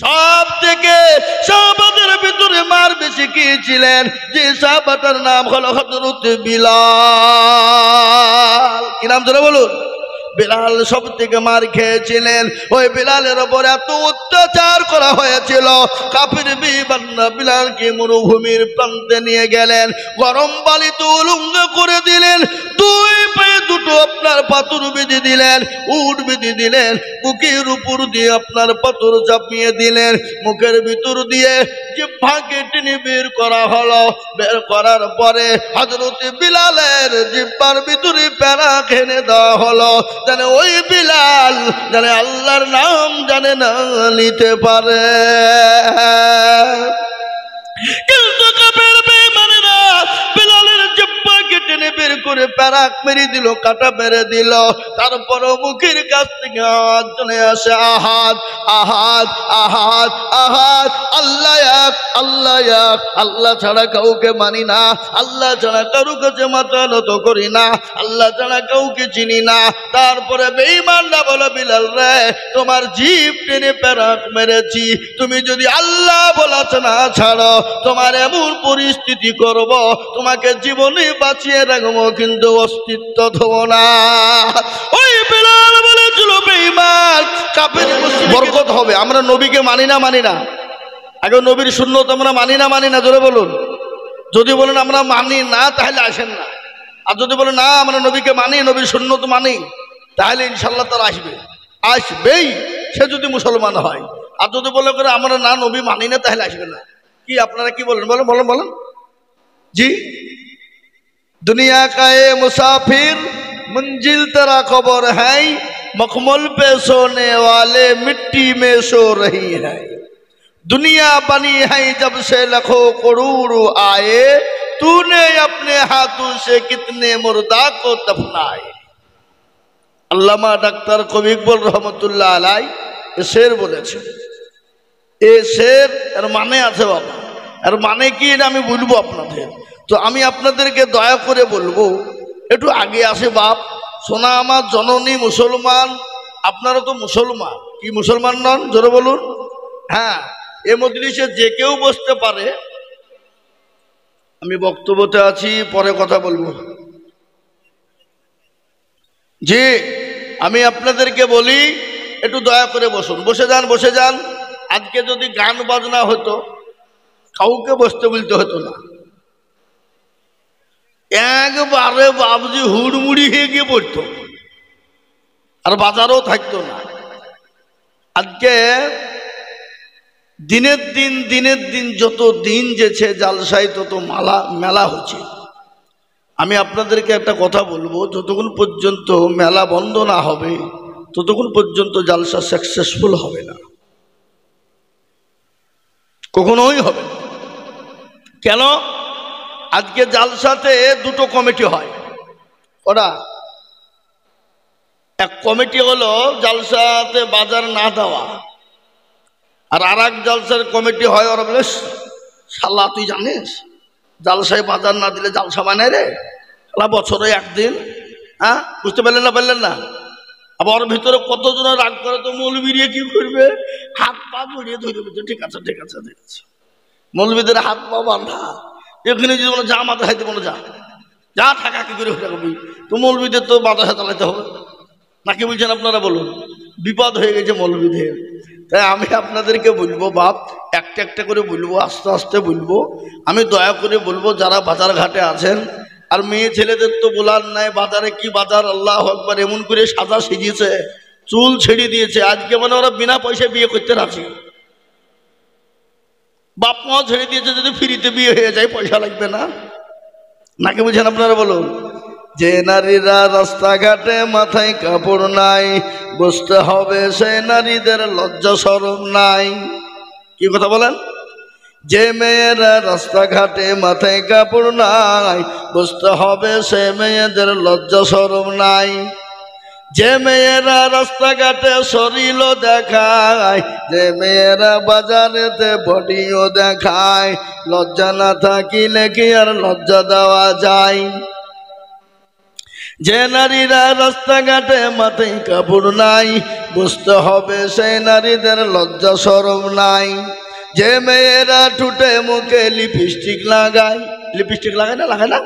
সব থেকে সাহাবাদের ভিতরে মার বেশি খেয়েছিলেন যে সাহাবাটার নাম হলো হযরত বিলাল। কি নাম ধরে বলুন? বিলাল সব থেকে মার খেয়েছিলেন। ওই বিলালের ওপর এত অত্যাচার করা হয়েছিল, কাফির বিবান্না বিলালকে মরুভূমির প্রান্তে নিয়ে গেলেন, গরম বালিতে উলঙ্গ করে দিলেন, দুই পায়ে দুটো আপনার পাথর বেঁধে দিলেন, উট বেঁধে দিলেন, বুকের উপর দিয়ে আপনার পাথর চাপিয়ে দিলেন, মুখের ভিতর দিয়ে জিহ্বাকে টেনে বের করা হলো। বের করার পরে হযরত বিলালের জিহ্বার ভিতরে প্যারা খেনে দেওয়া হলো, জানে ওই বিলাল জানে আল্লাহর নাম জানে না নিতে পারে। কিন্তু কাফের বেঈমানেরা বিলালের জিহ্বাকে টেনে বের করে প্যারাক মেরে দিল, কাটা মেরে দিল। তারপরও মুখের কাছ থেকে আওয়াজ চলে আসে, আহাদ আহাদ আহাদ আহাদ, আল্লাহ এক আল্লাহ এক, আল্লাহ ছাড়া কাউকে মানি না, আল্লাহ ছাড়া কারো কাছে মাথা নত করি না, আল্লাহ ছাড়া কাউকে চিনি না। তারপরে বেঈমানরা বলে, বিলাল রে তোমার জিভ টেনে প্যারাক মেরেছি, তুমি যদি আল্লাহ বলাছ না ছাড়ো তোমার এমন পরিস্থিতি করব, তোমাকে জীবনে বাঁচিয়ে রাখবো কিন্তু অস্তিত্ব দেব না। ওই বিলাল বলেছিল, বেঈমান কাফের বরকত হবে, আমরা নবীকে মানি না মানি না, আগে নবীর সুন্নত আমরা মানি না মানি না, জোরে বলুন। যদি বলেন আমরা মানি না তাহলে আসেন না, আর যদি বলেন না আমরা নবীকে মানি, নবীর সুন্নত মানি, তাহলে ইনশাল্লাহ তারা আসবে, আসবেই, সে যদি মুসলমান হয়। আর যদি বলে করে আমরা না নবী মানি না তাহলে আসবে না। কি আপনারা কি বলেন? বলেন বলেন বলেন। জি, दुनिया का ये मुसाफिर मंजिल तेरा खबर है, मखमल पे सोने वाले मिट्टी में सो रही है, दुनिया बनी है जब से लाखों करोड़ आए, तूने अपने हाथों से कितने मुर्दा को दफनाए। আল্লামা ডাক্তার কবি ইকবাল রহমতুল্লাহ আলাই এ শের বলেছেন। এ শের এর মানে আছে বাবা, এর মানে কি এটা আমি বলবো আপনাদের। তো আমি আপনাদেরকে দয়া করে বলবো, একটু আগে আসে বাপ, সোনা আমার জননী মুসলমান, আপনারা তো মুসলমান, কি মুসলমান নন জোরে বলুন? হ্যাঁ, এ মজলিসে যে কেউ বসতে পারে। আমি বক্তব্যতে আছি, পরে কথা বলবো। জি, আমি আপনাদেরকে বলি একটু দয়া করে বসুন, বসে যান বসে যান। আজকে যদি গান বাজনা হতো কাউকে বসতে বলতে হতো না, একবারে বাবজি হুড়মুড়ি হয়ে গিয়ে পড়তো, আর বাজারও থাকতো না। আজকে দিনের দিন যত দিন যেছে জালসায় তত মেলা হচ্ছে। আমি আপনাদেরকে একটা কথা বলবো, যতক্ষণ পর্যন্ত মেলা বন্ধ না হবে ততক্ষণ পর্যন্ত জালসা সাকসেসফুল হবে না, কখনোই হবে না। কেন? আজকে জালসাতে দুটো কমিটি হয়। ওরা এক কমিটি হলো জালসাতে বাজার না দেওয়া, আর এক জালসার কমিটি হয় ওরা বলে, শালা তুই জানিস জালসায় বাজার না দিলে জালসা বানায় রে, শালা বছরে একদিন। হ্যাঁ, বুঝতে পারলেন না? পারলেন না? আবার ওর ভিতরে কতজনের রাগ করে, তো মৌলবীরা কি করবে, হাত পা জড়িয়ে ধরে বলছে ঠিক আছে ঠিক আছে ঠিক আছে। মৌলবীদের হাত পা বাঁধা, এখানে যদি বলো যা মাথা খাইতে বলো, যা যা থাকা কি করে হয়ে যাবে, তো মৌলবীদের তো মাথা চালাইতে হবে নাকি, বলছেন আপনারা বলুন? বিপদ হয়ে গেছে মৌলবীদের। তাই আমি আপনাদেরকে বলবো বাপ, একটা একটা করে বলবো, আস্তে আস্তে বলবো। আমি দয়া করে বলবো যারা বাজার ঘাটে আছেন, আর মেয়ে ছেলেদের তো বলার নাই, বাজারে কি বাজার, আল্লাহ আকবার, এমন করে সাজা সেজিয়েছে, চুল ছেড়ে দিয়েছে, আজকে মানে ওরা বিনা পয়সায় বিয়ে করতে রাজি, বাপ মাও ছেড়ে দিয়েছে, যদি ফ্রিতে বিয়ে হয়ে যায় পয়সা লাগবে না, নাকি বুঝেন আপনারা বলুন? যে নারীরা রাস্তাঘাটে মাথায় কাপড় নাই, বুঝতে হবে সেই নারীদের লজ্জা শরম নাই। কি কথা বলেন? যে মেয়েরা রাস্তাঘাটে মাথায় কাপড় নাই, বুঝতে হবে সে মেয়েদের লজ্জা শরম নাই। যে মেয়েরা রাস্তাঘাটে শরীর দেখায়, যে মেয়েরা বাজারেতে বডিও দেখায়, লজ্জা না থাকিলে কি আর লজ্জা দেওয়া যায়? যে নারীরা রাস্তাঘাটে মাথায় কাপড় নাই, বুঝতে হবে সেই নারীদের লজ্জা শরম নাই। যে মেয়েরা ঠোঁটে মুখে লিপস্টিক লাগায়, লিপস্টিক লাগায় না, লাগায় না,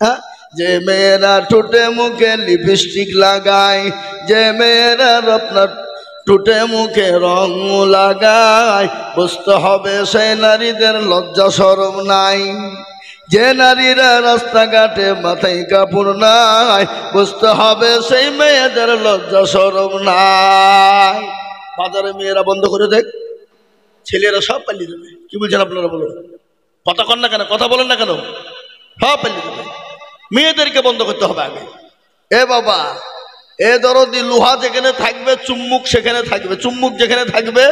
হ্যাঁ, যে মেয়েরা ঠোঁটে মুখে লিপস্টিক লাগায়, যে মেয়েরা আপনার ঠোঁটে মুখে রং লাগায়, বুঝতে হবে সেই নারীদের লজ্জা শরম নাই। যে নারীরা রাস্তাঘাটে মাথায় কাপড় নাই, বুঝতে হবে সেই মেয়েদের লজ্জা শরম নাই। বাজারে মেয়েরা বন্ধ করে দেখ, ছেলেরা সব পালিয়ে যাবে। কি বলছেন আপনারা বলুন? কথা কন না কেন, কথা বলেন না কেন? সব পালিয়ে যাবে। মেয়েদেরকে বন্ধ করতে হবে আগে। এ বাবা, এ দরদি, লোহা যেখানে থাকবে চুম্বুক সেখানে থাকবে, চুম্বুক যেখানে থাকবে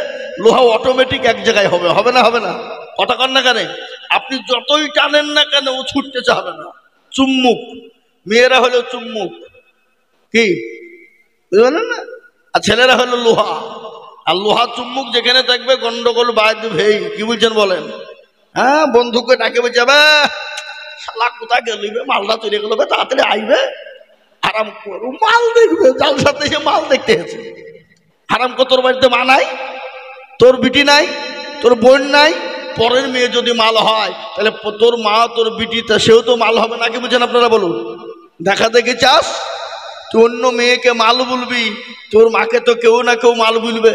লোহা অটোমেটিক এক জায়গায় হবে, হবে না? হবে না? কথা কন না কেন? আপনি যতই টানেন না কেন ও ছুটতে চাবে না। চুম্বুক, মেয়েরা হলো চুম্বুক, কি বুঝলেন না? আর ছেলেরা হলো লোহা। আর লোহা চুম্বুক যেখানে থাকবে গন্ডগোল বাদ ভেই। কি বলছেন বলেন? হ্যাঁ, বন্ধুকে ডাকে বলছে, শালা কোথায় গেলিবে, মালটা চলে গেল, তাড়াতাড়ি আইবে, আরাম করো, মাল দেখবে। যার সাথে সে মাল দেখতে এসেছে। আরাম কর, তোর বাড়িতে মা নাই, তোর বিটি নাই, তোর বোন নাই, পরের মেয়ে যদি মাল হয় তাহলে তোর মা তোর বিটি সেও তো মাল হবে নাকি? বুঝছেন আপনারা বলুন? দেখা দেখি চাস, তুই অন্য মেয়েকে মাল বলবি, তোর মাকে তো কেউ না কেউ মাল বলবে,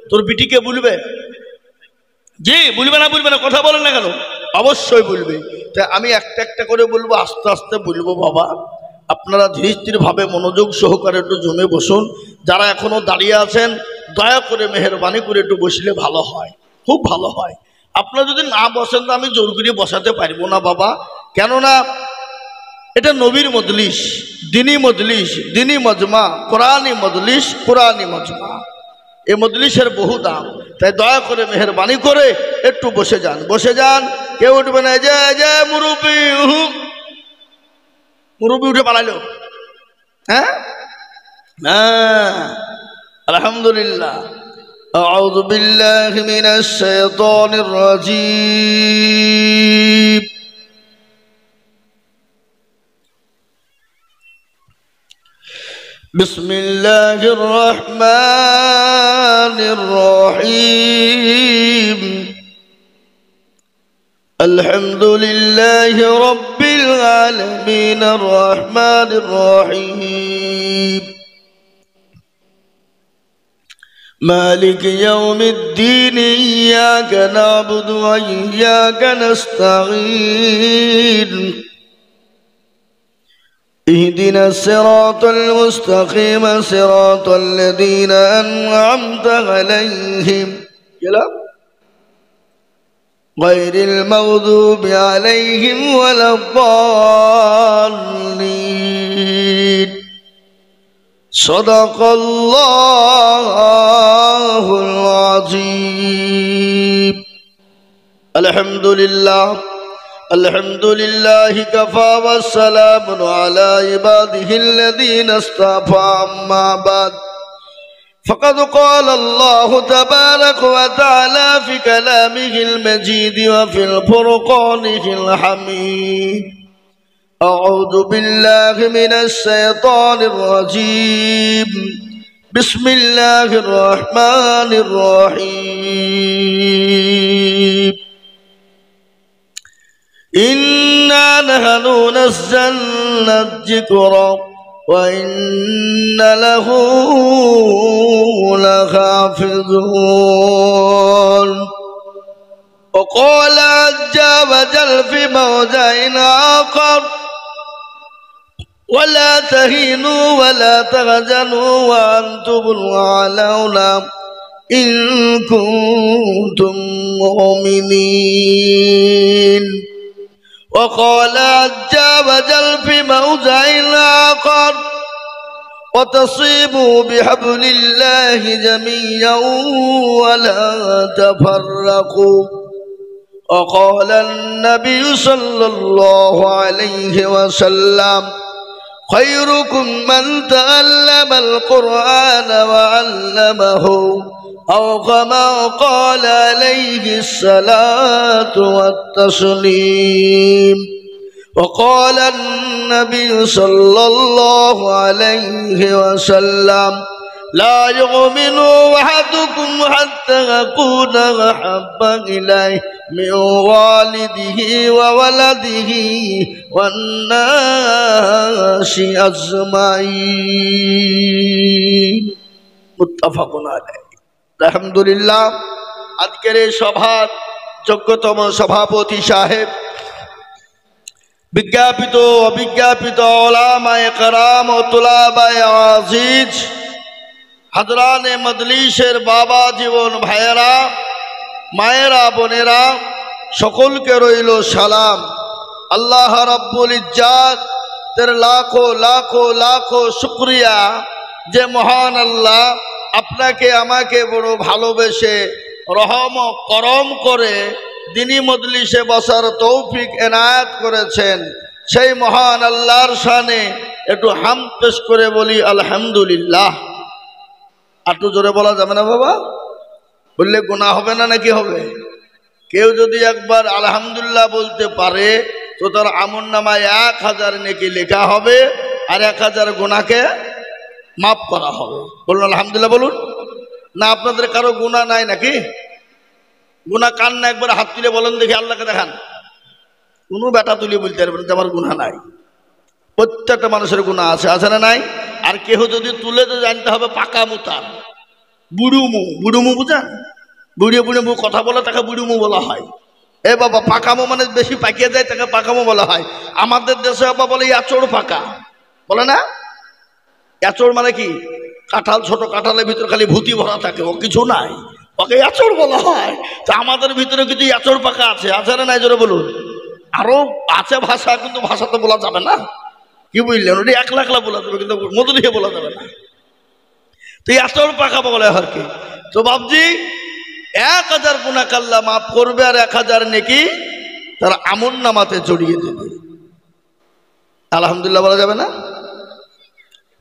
তোর বিটিকে বলবে। জি, বলবে না? বলবে না? কথা বলেন না কেন? অবশ্যই বলবে। তা আমি একটা একটা করে বলবো, আস্তে আস্তে বলবো। বাবা, আপনারা ধীরে স্থির ভাবে মনোযোগ সহকারে একটু জমে বসুন। যারা এখনো দাঁড়িয়ে আছেন দয়া করে মেহেরবানি করে একটু বসলে ভালো হয়, খুব ভালো হয়। আপনারা যদি না বসেন তো আমি জোর করে বসাতে পারবো না বাবা। কেননা এটা নবীর মজলিস, দিনী মজলিস, দিনী মজমা, কোরআনী মজলিস, কোরআনী মজমা। এই মজলিসের বহু দাম। তাই দয়া করে মেহেরবানি করে একটু বসে যান, বসে যান, কেউ উঠবে না। যে যে মুরব্বী, মুরব্বী উঠে পালাইলো। হ্যাঁ হ্যাঁ, আলহামদুলিল্লাহ। আউযু বিল্লাহি মিনাশ শাইতানির রাজীম। বিসমিল্লাহির রহমানির রহিম। আলহামদুলিল্লাহি রাব্বিল আলামিন আর রহমানির রহিম। مالك يوم الدين إياك نعبد وإياك نستعين اهدنا الصراط المستقيم صراط الذين أنعمت عليهم غير المغضوب عليهم ولا الضالين صدق الله العظيم. الحمد لله، الحمد لله كفى والسلام على عباده الذين اصطفى. أما بعد، فقد قال الله تبارك وتعالى في كلامه المجيد وفي الفرقان الحميد. أعوذ بالله من الشيطان الرجيم. بسم الله الرحمن الرحيم. إنا نحن نزلنا الذكر وإن له لحافظون. وقال عز وجل في موضع آخر: ولا تهينوا ولا تحزنوا وأنتم الأعلون إن كنتم مؤمنين. وقال عز وجل في موضع آخر: وتصيبوا بحبل الله جميعا ولا تفرقوا. وقال النبي صلى الله عليه وسلم: خيركم من تعلم القرآن وعلمه، أو كما قال عليه الصلاة والتسليم. وقال النبي صلى الله عليه وسلم لا يؤمن أحدكم حتى أكون أحب إليه من والده وولده والناس أجمعين متفق عليه الحمد لله আজকের এই সভার যোগ্যতম সভাপতি সাহেব বিজ্ঞাপিত অবিজ্ঞাপিত উলামায়ে কেরাম ও তুলাবায়ে আজিজ হাজরানে মজলিসের বাবা জীবন ভাইয়েরা মায়েরা বোনেরা সকলকে রইল সালাম। আল্লাহ রাব্বুল ইজ্জাত তের লাখো লাখো লাখো শুকরিয়া যে মহান আল্লাহ আপনাকে আমাকে বড় ভালোবেসে রহম ও করম করে দিনী মজলিসে বসার তৌফিক এনায়েত করেছেন। সেই মহান আল্লাহর শানে একটু হামদ পেশ করে বলি আলহামদুলিল্লাহ। একটু জোরে বলা যাবে না বাবা? বললে গুনাহ হবে না নাকি হবে? কেউ যদি একবার আলহামদুলিল্লাহ বলতে পারে তো তার আমলনামায় 1000 নেকি লেখা হবে আর 1000 গুনাহকে মাফ করা হবে। বলুন আলহামদুলিল্লাহ বলুন। না আপনাদের কারো গুনাহ নাই নাকি? গুনাহ কান না একবার হাত তুলে বলেন দেখি, আল্লাহকে দেখান। কোনো বেটা তুলে বলতে পারবেন যে আমার গুনাহ নাই। প্রত্যেকটা মানুষের গুনাহ আছে, আছে না নাই? আর কেহ যদি তুলে তো জানতে হবে পাকা মুতার বুড়ুমু। বুড়ুমু বুঝেন? বুড়িয়ে বুড়িয়ে মুখ কথা বলে তাকে বুড়ুমু বলা হয়। এ বাবা পাকামো মানে বেশি পাকিয়ে যায় তাকে পাকামো বলা হয়। আমাদের দেশে বাবা বলে আচড় পাকা, বলে না? আচড় মানে কি? কাঁঠাল, ছোট কাঁঠালের ভিতরে খালি ভূতি ভরা থাকে, ও কিছু নাই, ওকে আচড় বলা হয়। তো আমাদের ভিতরে কিছু আচড় পাকা আছে, আছে না নাই জোরে বলুন? আরো আছে ভাষা, কিন্তু ভাষা তো বলা যাবে না, কি বুঝলেন? ওটি একলা একলা বলা যাবে কিন্তু মধুরিয়ে বলা যাবে না। তো এই আচড় পাকা বলে আর কি। তো বাবজি 1000 গুনাহ আল্লাহ মাফ করবে আর 1000 নেকি তার আমলনামাতে জড়িয়ে দেবে। আলহামদুলিল্লাহ বলা যাবে না?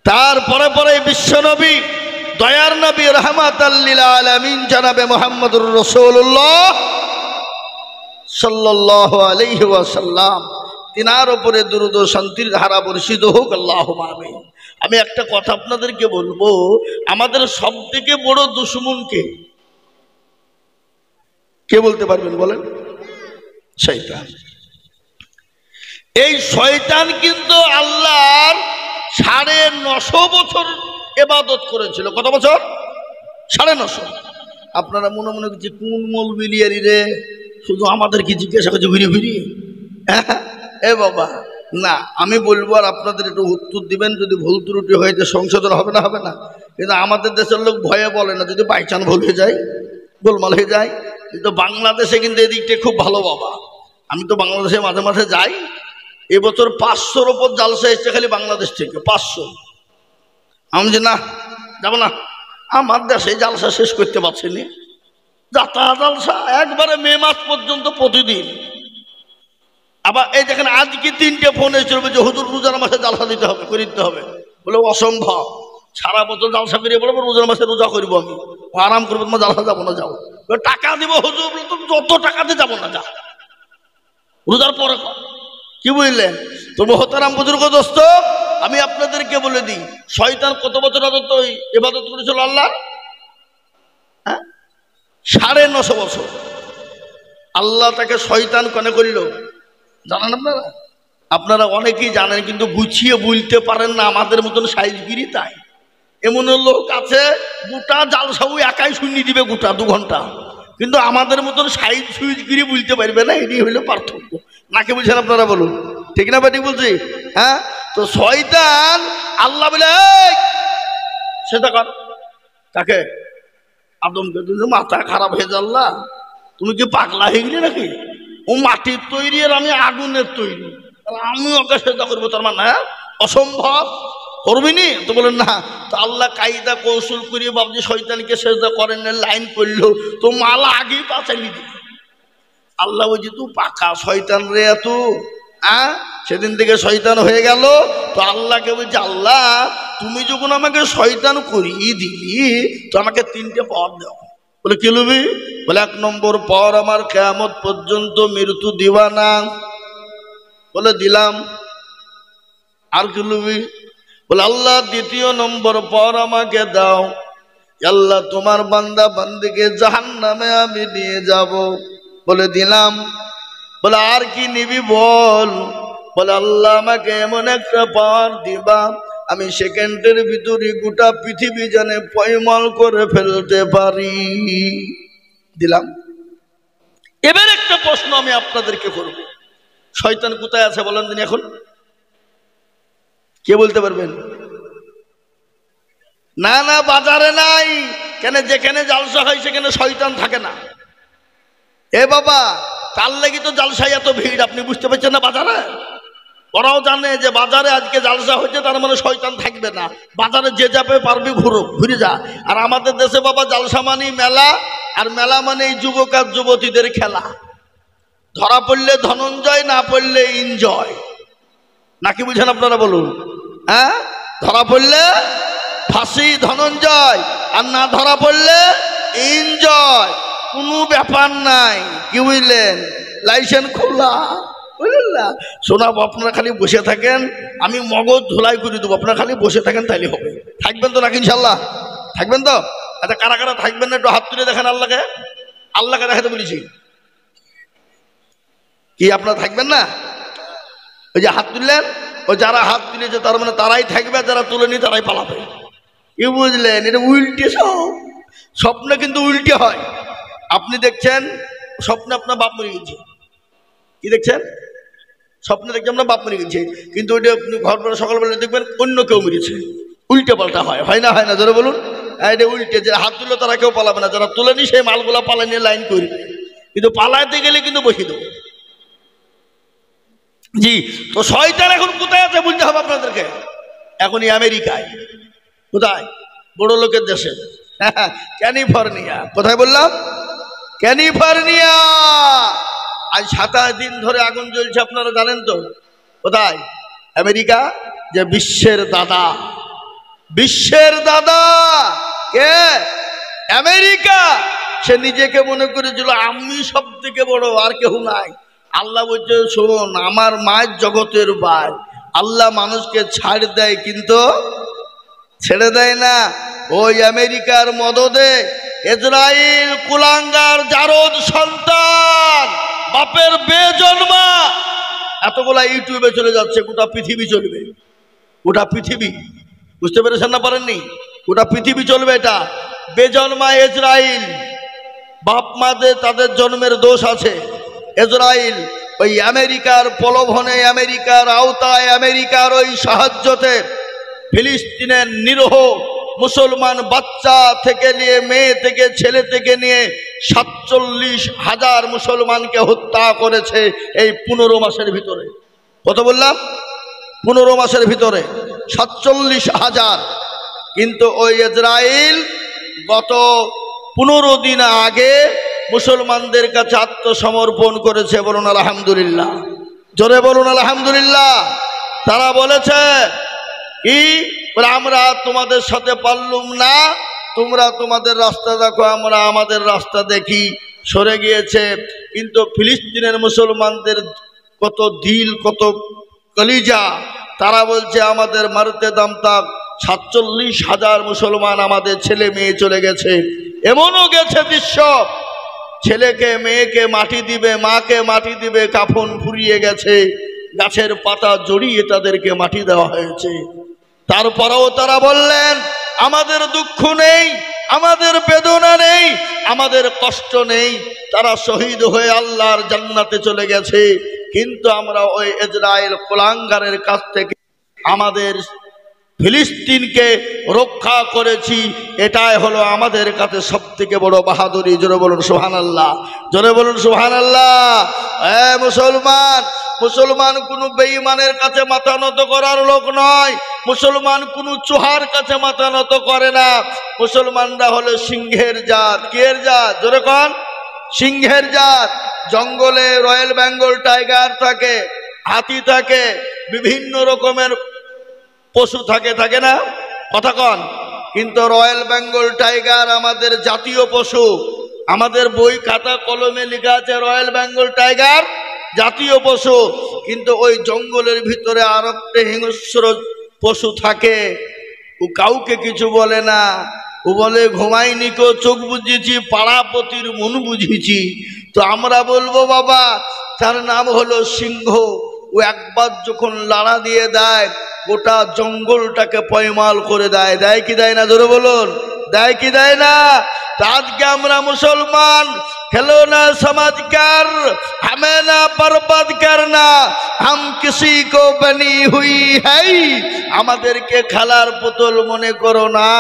তারপরে পরে বিশ্ব নবী দয়ার নবী রাহমাতাল লিল আলামিন জনাবে মুহাম্মদুর রাসূলুল্লাহ সাল্লাল্লাহু আলাইহি ওয়াসাল্লাম, তিনার উপরে দুরূদ ও শান্তির ধারা বর্ষিত হোক, আল্লাহুম্মা আমিন। আমি একটা কথা আপনাদেরকে বলবো, আমাদের সবথেকে বড় দুশমন কে? কে বলতে পারবেন বলেন? শয়তান। এই শয়তান কিন্তু আল্লাহর 950 বছর ইবাদত করেছিল। কত বছর? 950। আপনারা মনে মনে যে কোন মৌলবি রে শুধু আমাদের কি জিজ্ঞাসা করছে ঘুরিয়ে ঘুরিয়ে? এ বাবা না, আমি বলবো আর আপনাদের একটু উত্তর দিবেন। যদি ভুল ত্রুটি হয়েছে সংশোধন হবে না? হবে না? কিন্তু আমাদের দেশের লোক ভয়ে বলে না, যদি বাইচান ভুল হয়ে যায়, গোলমাল হয়ে যায়। কিন্তু বাংলাদেশে কিন্তু এদিকটা খুব ভালো বাবা। আমি তো বাংলাদেশে মাঝে মাঝে যাই। এবছর 500-র ওপর জালসা এসছে খালি বাংলাদেশ থেকে, 500। আমি যে না যাবো না, আমার দেশে জালসা শেষ করতে পারছি না। যাতায়াত জালসা একবারে মে মাস পর্যন্ত প্রতিদিন। আবার এই দেখেন আজকে 3টে ফোন এসেছিল যে হুজুর রোজার মাসে জালসা দিতে হবে, করে দিতে হবে। বলে অসম্ভব, সারা বছর জালসা করিয়ে বলবো রোজার মাসে রোজা করবো, আমি আরাম করবো, তোমার জালসা যাবো না। যাও টাকা দিব হুজুর, যত টাকাতে যাবো না, যা রোজার পরে। কি বুঝলেন? তো মোহতারাম বুজুর্গ দোস্ত, আমি আপনাদেরকে বলে দিই, শয়তান কত বছর ইবাদত করেছিল আল্লাহ? 950 বছর। আল্লাহ তাকে শয়তান কেন করিল জানেন আপনারা? আপনারা অনেকেই জানেন কিন্তু গুছিয়ে বলতে পারেন না, আমাদের মতন সাইজগিরি। তাই এমন লোক আছে গোটা জালসাও একাই শুনিয়ে দিবে গোটা 2 ঘন্টা, কিন্তু আমাদের মতন সাইজ সুইজগিরি বলতে পারবে না। এটাই হইলো পার্থক্য। নাকি বলছেন আপনারা? বলুন ঠিক না ঠিক বলছি? হ্যাঁ। তো শয়তান আল্লাহ বলে সেটা কর, তাকে আদমকে মাথা খারাপ হয়ে যাল্লা, তুমি কি পাগলা হয়ে গেলে নাকি? ও মাটির তৈরি আর আমি আগুনের তৈরি, আমি ওকে সেজদা করবো? তার মানে অসম্ভব, করবি নি? তো বলেন না। তো আল্লাহ কায়দা কৌশল করিয়ে বাবজি শয়তানকে সেজদা করেন, লাইন করলো, তো মালা আগেই পাচালি দিল। আল্লাহ ওই যে তুই পাকা শয়তান রে এত, সেদিন থেকে শয়তান হয়ে গেল। তো আল্লাহকে বলছে, আল্লাহ তুমি যখন আমাকে শয়তান করিয়ে দিলি তো আমাকে 3টে পথ দাও। বলে কি লবি? বলে 1 নম্বর পর আমার কিয়ামত পর্যন্ত মৃত্যু দিবা না। বলে দিলাম। আর কি লুবি? বলে আল্লাহ দ্বিতীয় নম্বর পর আমাকে দাও। আল্লাহ তোমার বান্দা বান্দিকে জাহান্নামে আমি নিয়ে যাব। বলে দিলাম। বলে আর কি নিবি বল? বলে আল্লাহ আমাকে এমন একটা পাওয়ার দিবা আমি সেকেন্ডের ভিতরে গোটা পৃথিবী জানে পয়মল করে ফেলতে পারি। দিলাম। এবার একটা প্রশ্ন আমি আপনাদেরকে করব, শয়তান কোথায় আছে বলেন দিন এখন? কে বলতে পারবেন? না না, বাজারে নাই। কেন? যেখানে জালসা হয় সেখানে শয়তান থাকে না। এ বাবা, কাল লাগি তো জালসায় এত ভিড়, আপনি বুঝতে পারছেন না? বাজারে ওরাও জানে যে বাজারে আজকে জালসা হয়েছে, তার মানে শয়তান থাকবে না। বাজারে যে যাবে পারবি ঘুরে যা। আর আমাদের দেশে বাবা জালসা মানে মেলা, আর মেলা মানে যুবক আর যুবতীদের খেলা। ধরা পড়লে ধনঞ্জয়, না পড়লে এনজয়। নাকি বুঝেন আপনারা বলুন? হ্যাঁ, ধরা পড়লে ফাঁসি ধনঞ্জয়, আর না ধরা পড়লে এনজয়। কোনো ব্যাপার নাই। কি বুঝলেন? লাইসেন্স খোলা, বুঝলেন না? শোনাবো, আপনারা খালি বসে থাকেন, আমি মগজ ধোলাই করে দেবো। আপনারা খালি বসে থাকেন, তাইলে হবে। থাকবেন তো নাকি? ইনশাল্লাহ থাকবেন তো? আচ্ছা, কারা কারা থাকবেন না একটু হাত তুলে দেখেন। আল্লাহকে, আল্লাহকে দেখাতে বলেছি। কি আপনারা থাকবেন না? ওই যে হাত তুললেন, ওই যারা হাত তুলেছে তার মানে তারাই থাকবে, যারা তুলেনি তারাই পালাবে। কি বুঝলেন? এটা উল্টে সব। স্বপ্নে কিন্তু উল্টে হয়। আপনি দেখছেন স্বপ্নে আপনার বাপ মরে গেছে। কি দেখছেন? স্বপ্নে দেখছেন আপনার বাপ মরে গেছে, কিন্তু ওইটা আপনি ঘর সকালবেলা দেখবেন অন্য কেউ মরেছে। উল্টে পাল্টা হয়, হয় না? হয় না? জোরে বলুন। এটা উল্টে। যারা হাত তুললো তারা কেউ পালাবে না, যারা তুলেনি সেই মালগুলা পালাই নিয়ে লাইন করবে, কিন্তু পালাইতে গেলে কিন্তু বসিয়ে দেবো। জি, তো শয়তান এখন কোথায় আছে বুঝতে হবে আপনাদেরকে। এখনই আমেরিকায়। কোথায়? বড় লোকের দেশে, ক্যালিফোর্নিয়া। কোথায় বললাম? ক্যালিফোর্নিয়া। আজ 27 দিন ধরে আগুন জ্বলছে, আপনারা জানেন তো? কোথায়? আমেরিকা। যে বিশ্বের দাদা, বিশ্বের দাদা কে? আমেরিকা। সে নিজেকে মনে করেছিল আমি সব থেকে বড়, আর কেউ নাই। আল্লাহ বলছে শোন, আমার মায়ের জগতের ভাই। আল্লাহ মানুষকে ছাড় দেয় কিন্তু ছেড়ে দেয় না। ওই আমেরিকার মদদে ইসরাইল কুলাঙ্গার জারদ সন্তান, বাপের বেজন্মা, এতগুলা ইউটিউবে চলে যাচ্ছে। গোটা পৃথিবী চলবে, গোটা পৃথিবী। বুঝতে পেরেছেন না? পারেননি? গোটা পৃথিবী চলবে। এটা বেজন্মা ইসরাইল। বাপ মাদের তাদের জন্মের দোষ আছে। ইসরাইল ওই আমেরিকার প্রলোভনে, আমেরিকার আওতায়, আমেরিকার ওই সাহায্যতে ফিলিস্তিনের নিরীহ মুসলমান বাচ্চা থেকে নিয়ে, মেয়ে থেকে, ছেলে থেকে নিয়ে 47,000 মুসলমানকে হত্যা করেছে এই 15 মাসের ভিতরে। কত বললাম? 15 মাসের ভিতরে 47,000। কিন্তু ওই ইসরাইল গত 15 দিন আগে মুসলমানদের কাছে আত্মসমর্পণ করেছে। বলুন আলহামদুলিল্লাহ। জোরে বলুন আলহামদুলিল্লাহ। তারা বলেছে কি? আমরা তোমাদের সাথে পারলুম না, তোমরা তোমাদের রাস্তা দেখো, আমরা আমাদের রাস্তা দেখি। সরে গিয়েছে। কিন্তু ফিলিস্তিনের মুসলমানদের কত দিল, কত কলিজা। তারা বলছে আমাদের মারতে দামতাম 47,000 মুসলমান, আমাদের ছেলে মেয়ে চলে গেছে। এমনও গেছে দৃশ্য, ছেলেকে মেয়েকে মাটি দিবে, মাকে মাটি দিবে, কাফন ফুরিয়ে গেছে, গাছের পাতা জড়িয়ে তাদেরকে মাটি দেওয়া হয়েছে। তারপরেও তারা বললেন আমাদের দুঃখ নেই, আমাদের বেদনা নেই, আমাদের কষ্ট নেই। তারা শহীদ হয়ে আল্লাহর জান্নাতে চলে গেছে। কিন্তু আমরা ওই ইসরাইল কুলাঙ্গারের কাছ থেকে আমাদের ফিলিস্তিনকে রক্ষা করেছি। এটাই হলো আমাদের কাছে সব থেকে বড় বাহাদুরি। জোরে বলুন সুবহানাল্লাহ। জোরে বলুন সুবহানাল্লাহ। মুসলমান, মুসলমান কোনো বেঈমানের কাছে মাথা নত করার লোক নয়। মুসলমান কোনো চোহার কাছে মাথা নত করে না। মুসলমানরা হলো সিংহের জাত। কের জাত? জোরে কোন? সিংহের জাত। জঙ্গলে রয়্যাল বেঙ্গল টাইগার থাকে, হাতি থাকে, বিভিন্ন রকমের পশু থাকে, থাকে না? কথা কন। কিন্তু রয়্যাল বেঙ্গল টাইগার আমাদের জাতীয় পশু। আমাদের বই খাতা কলমে লেখা আছে রয়্যাল বেঙ্গল টাইগার জাতীয় পশু, কিন্তু ওই জঙ্গলের ভিতরে আর একটা হিংস্র পশু থাকে, ও কাউকে কিছু বলে না। ও বলে ঘুমাইনি কো চোখ বুঝেছি, পাড়াপতির মন বুঝেছি। তো আমরা বলবো বাবা তার নাম হলো সিংহ। ও একবার যখন লাড়া দিয়ে দেয় গোটা জঙ্গলটাকে পয়মাল করে দেয়। দেয় কি দেয় না জোরে বলুন? দেয় কি দেয় না? আজকে আমরা মুসলমান খেলোনা সমাজকার, हमें ना बर्बाद करना, हम किसी को बनी हुई है। আমাদেরকে খেলার পুতুল মনে করো না,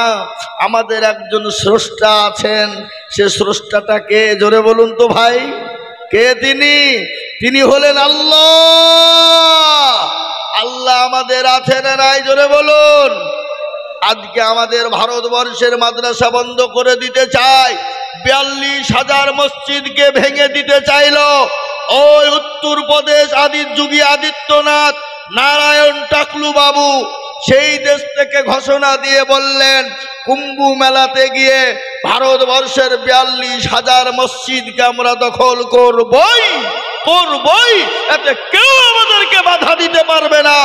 আমাদের একজন স্রষ্টা আছেন। সে স্রষ্টাটাকে জোরে বলুন তো ভাই, কে তিনি? তিনি হলেন আল্লাহ। আল্লাহ আমাদের আছেন না নাই জোরে বলুন? আজকে আমাদের ভারতবর্ষের মাদ্রাসা বন্ধ করে দিতে চায়, ৪২,০০০ মসজিদকে ভেঙে দিতে চাইল ওই উত্তরপ্রদেশ আদি যোগী আদিত্যনাথ নারায়ণ টাকলু বাবু। সেই দেশ থেকে ঘোষণা দিয়ে বললেন কুম্ভ মেলাতে গিয়ে ভারতবর্ষের ৪২,০০০ মসজিদকে আমরা দখল করবই করবই, এতে কেউ আমাদেরকে বাধা দিতে পারবে না।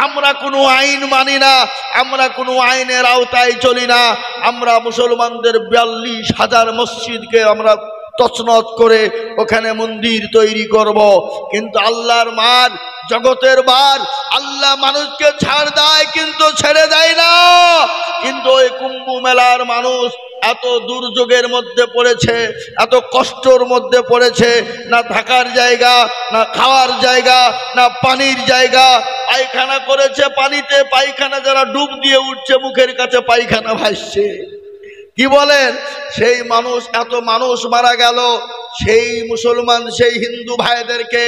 আমরা কোনো আইন মানি না, আমরা কোনো আইনের আওতায় চলি না। আমরা মুসলমানদের ৪২,০০০ মসজিদকে আমরা তছনছ করে ওখানে মন্দির তৈরি করব। কিন্তু আল্লাহর মান, জগতের বার, আল্লাহ মানুষকে ছাড় দেয় কিন্তু ছেড়ে দেয় না। কিন্তু ওই কুম্ভ মেলার মানুষ এত দুর্যোগের মধ্যে পড়েছে, এত কষ্টর মধ্যে পড়েছে, না থাকার জায়গা, না খাওয়ার জায়গা, না পানির জায়গা। পায়খানা করেছে পানিতে, পায়খানা যারা ডুব দিয়ে উঠছে মুখের কাছে পায়খানা ভাসছে। কি বলেন? সেই মানুষ, এত মানুষ মারা গেল। সেই মুসলমান, সেই হিন্দু ভাইদেরকে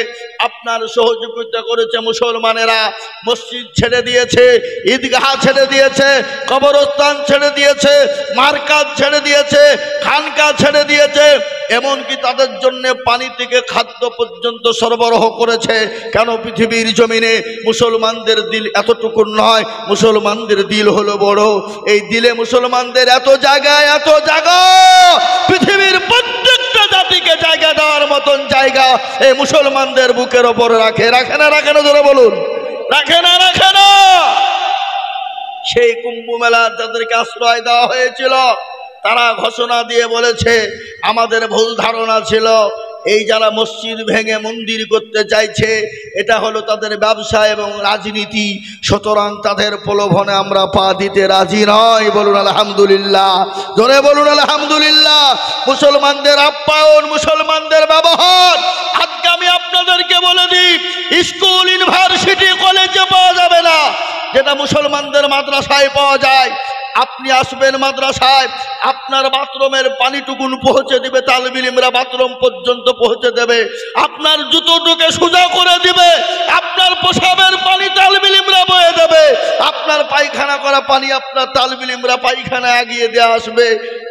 আপনার সহযোগিতা করেছে মুসলমানেরা। মসজিদ ছেড়ে দিয়েছে, ঈদগাহ ছেড়ে দিয়েছে, কবরস্থান ছেড়ে দিয়েছে, মার্কাজ ছেড়ে দিয়েছে, খানকা ছেড়ে দিয়েছে, এমনকি তাদের জন্য পানি থেকে খাদ্য পর্যন্ত সরবরাহ করেছে। কেন? পৃথিবীর জমিনে মুসলমানদের দিল এতটুকু নয়, মুসলমানদের দিল হলো বড়। এই দিলে মুসলমানদের এত জায়গা, এত জায়গা, পৃথিবীর প্রত্যেকটা জাতিকে জায়গা দেওয়ার মতন জায়গা এই মুসলমানদের বুকের ওপর রাখে। রাখে না? রাখে না জোরে বলুন? রাখে না? রাখে না? সেই কুম্ভ মেলা যাদেরকে আশ্রয় দেওয়া হয়েছিল তারা ঘোষণা দিয়ে বলেছে আমাদের ভুল ধারণা ছিল, এই যারা মসজিদ ভেঙে মন্দির করতে চাইছে এটা হলো তাদের ব্যবসা এবং রাজনীতি, সুতরাং তাদের প্রলোভনে আমরা পা দিতে রাজি নয়। বলুন আলহামদুলিল্লাহ, জোরে বলুন আলহামদুলিল্লাহ। মুসলমানদের আপ্যায়ন, মুসলমানদের ব্যবহার। আজকে আমি আপনাদেরকে বলে দিই, স্কুল, ইউনিভার্সিটি, কলেজে পাওয়া যাবে না যেটা মুসলমানদের মাদ্রাসায় পাওয়া যায়। আপনি আসবেন মাদ্রাসায়, আপনার বাথরুমের পানিটুকুন পৌঁছে দিবে তালিবে ইলমরা, বাথরুম পর্যন্ত পৌঁছে দেবে। আপনার জুতোটুকে সোজা করে দিবে, আপনার প্রসাবের পানি তালিবে ইলমরা বয়ে দেবে, আপনার পায়খানা করা পানি আপনার তালিবে ইলমরা পায়খানা এগিয়ে দিয়ে আসবে।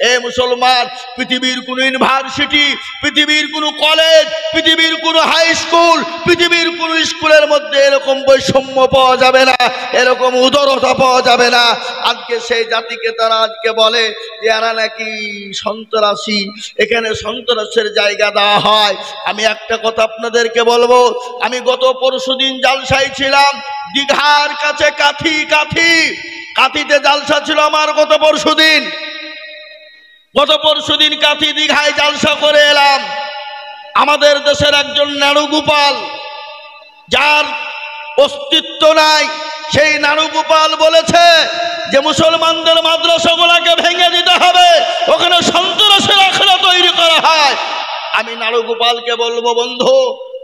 এ মুসলমান, পৃথিবীর কোন ইউনিভার্সিটি, পৃথিবীর কোন কলেজ, পৃথিবীর কোন হাই স্কুল, পৃথিবীর কোন স্কুলের মধ্যে এরকম বৈষম্য পাওয়া যাবে না, এরকম উদারতা পাওয়া যাবে না। আজকে সেই জাতিকে তারা আজকে বলে যে এরা নাকি সন্ত্রাসী, এখানে সন্ত্রাসের জায়গা দেওয়া হয়। আমি একটা কথা আপনাদেরকে বলবো, আমি গত পরশুদিন জালসায় ছিলাম দীঘার কাছে কাথিতে জালসা ছিল আমার গত পরশুদিন কাথি দীঘায় জালসা করে এলাম। আমাদের দেশের একজন নাড়ুগোপাল, যার অস্তিত্ব নাই, সেই নাড়ুগোপাল বলেছে যে মুসলমানদের মাদ্রাসাগুলোকে ভেঙে দিতে হবে, ওখানে সন্ত্রাসের আখড়া তৈরি করা হয়। আমি নাড়ুগোপালকে বলবো, বন্ধু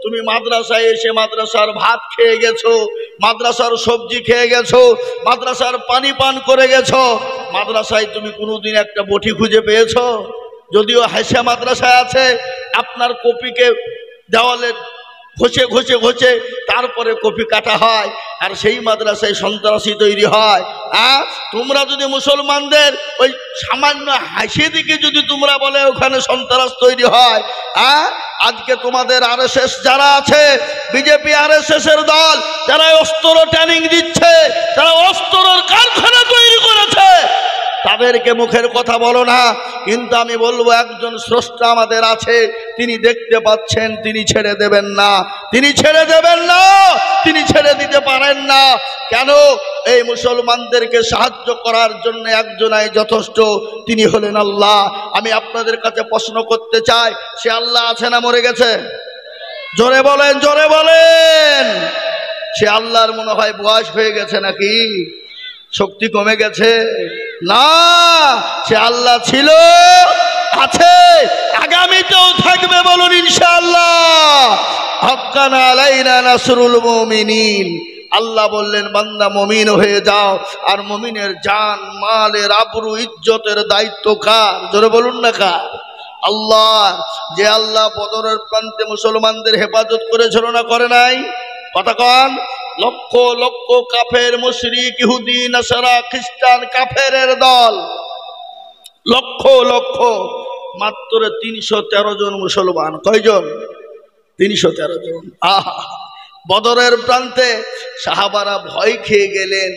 তুমি মাদ্রাসায় এসে মাদ্রাসার ভাত খেয়ে গেছো, মাদ্রাসার সবজি খেয়ে গেছো, মাদ্রাসার পানি পান করে গেছো, মাদ্রাসায় তুমি কোনোদিন একটা বটি খুঁজে পেয়েছো? যদিও হাসা মাদ্রাসায় আছে, আপনার কপিকে দেওয়ালে ঘষে ঘষে ঘষে তারপরে কপি কাটা হয়, আর সেই মাদ্রাসায় সন্ত্রাসী তৈরি হয়। তোমরা যদি মুসলমানদের ওই সামান্য হাসি দিকে যদি তোমরা বলে ওখানে সন্ত্রাস তৈরি হয়, আজকে তোমাদের আরএসএস যারা আছে, বিজেপি আরএসএস এর দল, যারা অস্ত্র ট্রেনিং দিচ্ছে, যারা অস্ত্রের কারখানা তৈরি করেছে, তাদেরকে মুখের কথা বলো না, কিন্তু আমি বলবো একজন স্রষ্টা আমাদের আছে, তিনি দেখতে পাচ্ছেন, তিনি ছেড়ে দেবেন না, তিনি ছেড়ে দেবেন না, তিনি ছেড়ে দিতে পারেন না। কেন? এই মুসলমানদেরকে সাহায্য করার জন্য একজনাই যথেষ্ট, তিনি হলেন আল্লাহ। আমি আপনাদের কাছে প্রশ্ন করতে চাই, সে আল্লাহ আছে না মরে গেছে? জোরে বলেন, জোরে বলেন। সে আল্লাহর মনে হয় বয়স হয়ে গেছে নাকি শক্তি কমে গেছে? না, সে আল্লাহ ছিল, আছে, আগামীতেও থাকবে। বলুন ইনশাআল্লাহ। হাক্কানা আলাইনা নাসরুল মুমিনিন। আল্লাহ বললেন বান্দা মুমিন হয়ে যাও। আর মুমিনের জান মালের আবরু ইজ্জতের দায়িত্ব কার? জোরে বলুন না কার? আল্লাহ। যে আল্লাহ বদরের প্রান্তে মুসলমানদের হেফাজত করেছিল না করে নাই? কথা কন। লক্ষ লক্ষ কাফের, মুশরিক, ইহুদি, নাসারা, খ্রিস্টান, কাফেরের দল, লক্ষ লক্ষ, মাত্র 313 জন মুসলমান। কয়জন? 313 জন। আহা, বদরের প্রান্তে সাহাবারা ভয় খেয়ে গেলেন,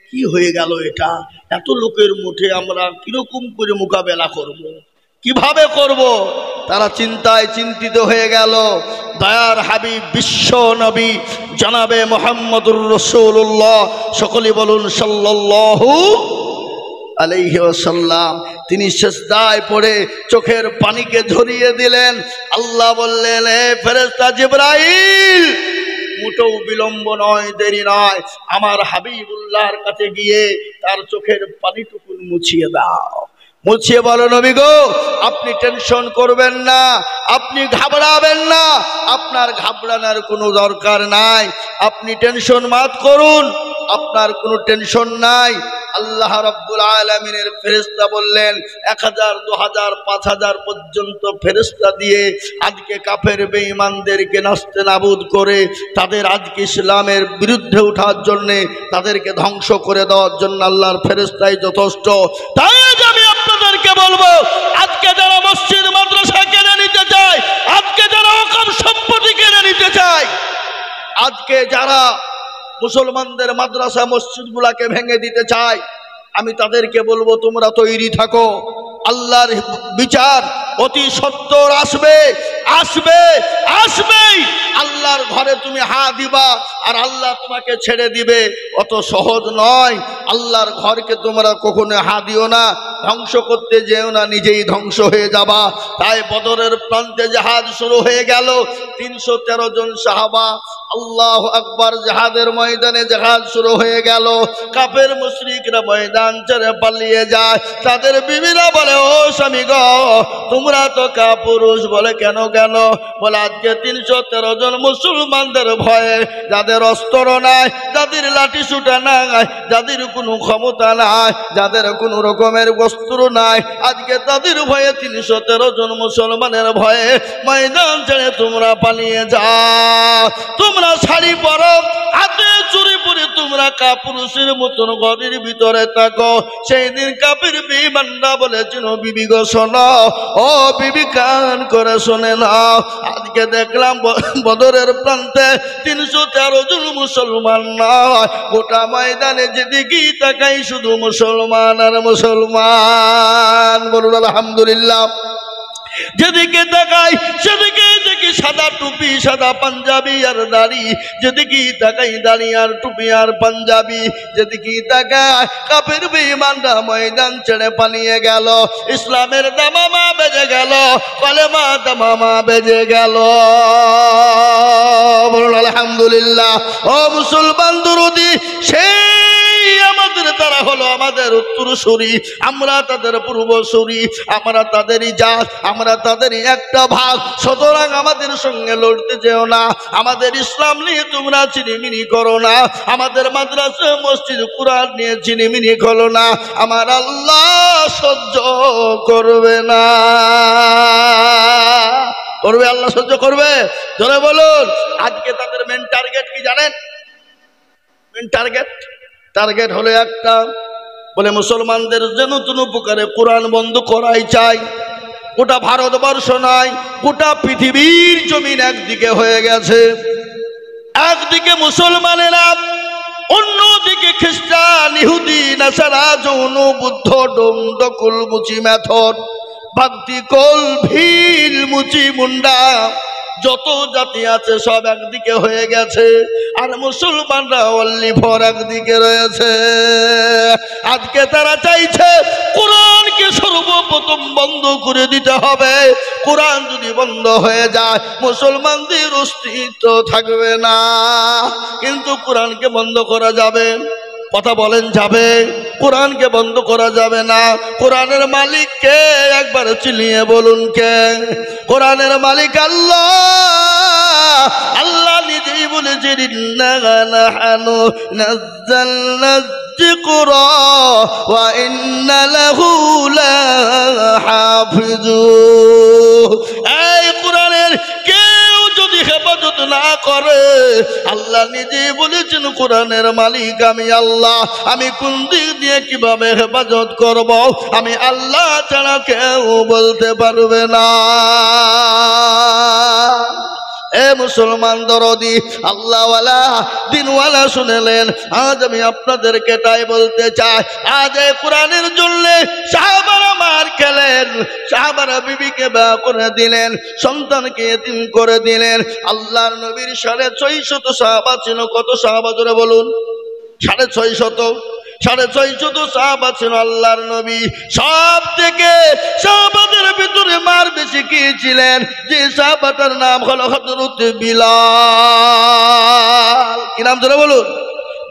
কি হয়ে গেল এটা? এত লোকের মুঠে আমরা কিরকম করে মোকাবেলা করব, কিভাবে করব? তারা চিন্তায় চিন্তিত হয়ে গেল। দয়ার হাবিব বিশ্ব নবী জনাবে মুহাম্মদুর রাসূলুল্লাহ, সকলে বলুন সাল্লাল্লাহু আলাইহি ওয়াসাল্লাম, তিনি সিজদায় পড়ে চোখের পানিকে ঝরিয়ে দিলেন। আল্লাহ বললেন, হে ফেরেশতা জিবরাইল, মোটেও বিলম্ব নয়, দেরি নয়, আমার হাবিবুল্লাহর কাছে গিয়ে তার চোখের পানিটুকু মুছিয়ে দাও। মুছিয়ে বলো, নবী গো, আপনি টেনশন করবেন না, আপনি ঘাবড়াবেন না, আপনার ঘাবড়ানোর কোনো দরকার নাই, আপনি টেনশন মাত করুন, আপনার কোনো টেনশন নাই। আল্লাহ রাব্বুল আলামিনের ফেরেশতা বললেন, 1000, 2000, 5000 পর্যন্ত ফেরেশতা দিয়ে আজকে কাফের বেঈমানদেরকে নাস্তেনাবুদ করে তাদের আজকে ইসলামের বিরুদ্ধে ওঠার জন্য, তাদেরকে ধ্বংস করে দেওয়ার জন্য আল্লাহর ফেরেশতাই যথেষ্ট। তাই আমি আপনাদেরকে বলবো, আজকে যারা মসজিদ মাদ্রাসা কেড়ে নিতে চায়, আজকে যারা ওয়াকফ সম্পত্তি কেড়ে নিতে চায়, আজকে যারা মুসলমানদের মাদ্রাসা মসজিদগুলোকে ভেঙে দিতে চায়, আমি তাদেরকে বলবো, তোমরা তৈরি থাকো, আল্লাহর বিচার অতি সত্বর আসবে, আসবে, আসবেই। আল্লাহর ঘরে তুমি হা দিবা আর আল্লাহ তোমাকে ছেড়ে দিবে, অত সহজ নয়। আল্লাহর ঘরকে তোমরা কখনো হা দিও না, ধ্বংস করতে যেও না, নিজেই ধ্বংস হয়ে যাবা। তাই বদরের প্রান্তে জাহাজ শুরু হয়ে গেল। 313 জন সাহাবা, আল্লাহু আকবার, জাহাজের ময়দানে জাহাজ শুরু হয়ে গেল। কাফের মুশরিকরা ময়দান ছেড়ে পালিয়ে যায়। তাদের বিবিরা বলে, ও স্বামী গো, তোমরা তো কাপুরুষ। বলে, কেন কেন? বলে, আজকে 313 জন মুসলমানদের ভয়ে, যাদের অস্ত্র নাই, যাদের লাঠি সুটা নাই, যাদের কোনো ক্ষমতা নাই, যাদের কোনো রকমের অস্ত্র নাই, আজকে তাদের ভয়ে 313 জন মুসলমানের ভয়ে ময়দান ছেড়ে তোমরা পালিয়ে যাও। তোমরা শাড়ি পরো, হাতে চুরি পরে তোমরা কাপুরুষের মতন ঘরের ভিতরে থাকো। সেই দিন কাফির বেঈমানরা বলেছিল, বিবি গো শোনো, ও বিবি কান করে শোনে নাও, আজকে দেখলাম বদরের প্রান্তে 313 জন মুসলমান নয়, গোটা ময়দানে যেদিকে তাকাই শুধু মুসলমান আর মুসলমান। বলুন আলহামদুলিল্লাহ। যেদিকে তাকাই সেদিকে দেখি সাদা টুপি, সাদা পাঞ্জাবি আর দাড়ি, যেদিকে তাকাই দাড়ি আর টুপি আর পাঞ্জাবি, যেদিকে তাকাই কাফের বেঈমানরা ময়দান ছেড়ে পালিয়ে গেল। ইসলামের দামামা বেজে গেল, কলেমা দামামা বেজে গেল। বলুন আলহামদুলিল্লাহ। ও মুসলমান দরদি, সেই আমাদের তারা হলো আমাদের উত্তরসূরি, আমরা তাদের পূর্বসূরি, আমরা তাদেরই জাত, আমরা তাদেরই একটা ভাগ। সুতরাং আমাদের সঙ্গে লড়তে যেও না, আমাদের ইসলাম নিয়ে তোমরা চিনিমিনি করো না, আমাদের মাদ্রাসা মসজিদ কুরআন নিয়ে চিনিমিনি করো না, আমার আল্লাহ সহ্য করবে না। করবে? আল্লাহ সহ্য করবে? জোরে বলুন। আজকে তাদের মেন টার্গেট কি জানেন? মেন টার্গেট হলো একটা, বলে মুসলমানদের যে নতুন উপকারে কোরআন বন্ধ করাই চাই। গোটা ভারতবর্ষ নয়, গোটা পৃথিবীর জমিন একদিকে হয়ে গেছে। একদিকে মুসলমানেরা অন্যদিকে খ্রিস্টান, ইহুদি, নাসারা, জৈন, বুদ্ধ, ডোম, ডকুল, মুচি, মেথর, ভক্তি, কোল, ভিল, মুচি, মুন্ডা, যত জাতি আছে সব একদিকে হয়ে গেছে, আর মুসলমানরা অনলি ফর একদিকে রয়েছে। আজকে তারা চাইছে কোরআনকে সর্বপ্রথম বন্ধ করে দিতে হবে। কোরআন যদি বন্ধ হয়ে যায় মুসলমানদের অস্তিত্ব থাকবে না। কিন্তু কোরআনকে বন্ধ করা যাবে? কথা বলেন, যাবে? কোরআনকে বন্ধ করা যাবে না। কোরআনের মালিক কে? একবার চিলিয়ে বলুন কে? কোরআনের মালিক আল্লাহ। আল্লাহ নিজেই বলেছেন, ইন্না নাহনু নাযালনা যিকরা ওয়া ইন্না লাহু লাহাফিজুন। এই কোরআনের কেউ যদি হেফাজত না করে, আল্লাহ নিজেই বলেছেন কোরআনের মালিক আমি আল্লাহ। আমি কোন দিক দিয়ে কিভাবে হেফাজত করব আমি আল্লাহ ছাড়া কেউ বলতে পারবে না। এ মুসলমান দরদি, আল্লাহওয়ালা, দিনওয়ালা শুনেলেন, আজ আমি আপনাদেরকে তাই বলতে চাই, আজ এই কোরআনের জন্য সাহাবারা মার খেলেন, সাহাবারা বিবিকে বিয়ে করে দিলেন, সন্তানকে এতিম করে দিলেন। আল্লাহর নবীর 650 সাহাবা ছিল। কত সাহাবা জোরে বলুন? 650 সাহাবা ছিল আল্লাহর নবী। সব থেকে সাহাবাদের ভিতরে মার বেশি কে ছিলেন? যে সাহাবাটার নাম হলো হযরত বিলাল। কি নাম জোরে বলুন?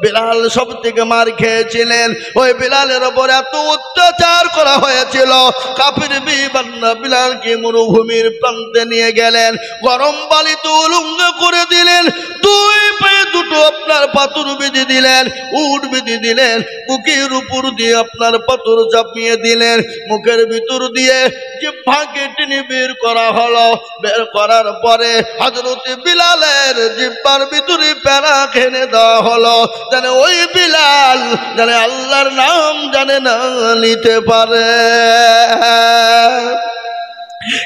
বিলাল সব থেকে মার খেয়েছিলেন। ওই বিলালের ওপর এত অত্যাচার করা হয়েছিল, কাফির বিবান্না বিলালকে মরুভূমির প্রান্তে নিয়ে গেলেন, গরম বালিতে উলঙ্গ করে দিলেন, দুই পায়ে দুটো আপনার পাথর বেঁধে দিলেন, উট বেঁধে দিলেন, বুকের উপর দিয়ে আপনার পাথর চাপিয়ে দিলেন, মুখের ভিতর দিয়ে জিহ্বাকে টেনে বের করা হলো। বের করার পরে হযরত বিলালের জিহ্বার ভিতরে প্যারা খেনে দেওয়া হলো, জানে ওই বিলাল জানে আল্লাহর নাম জানে না নিতে পারে।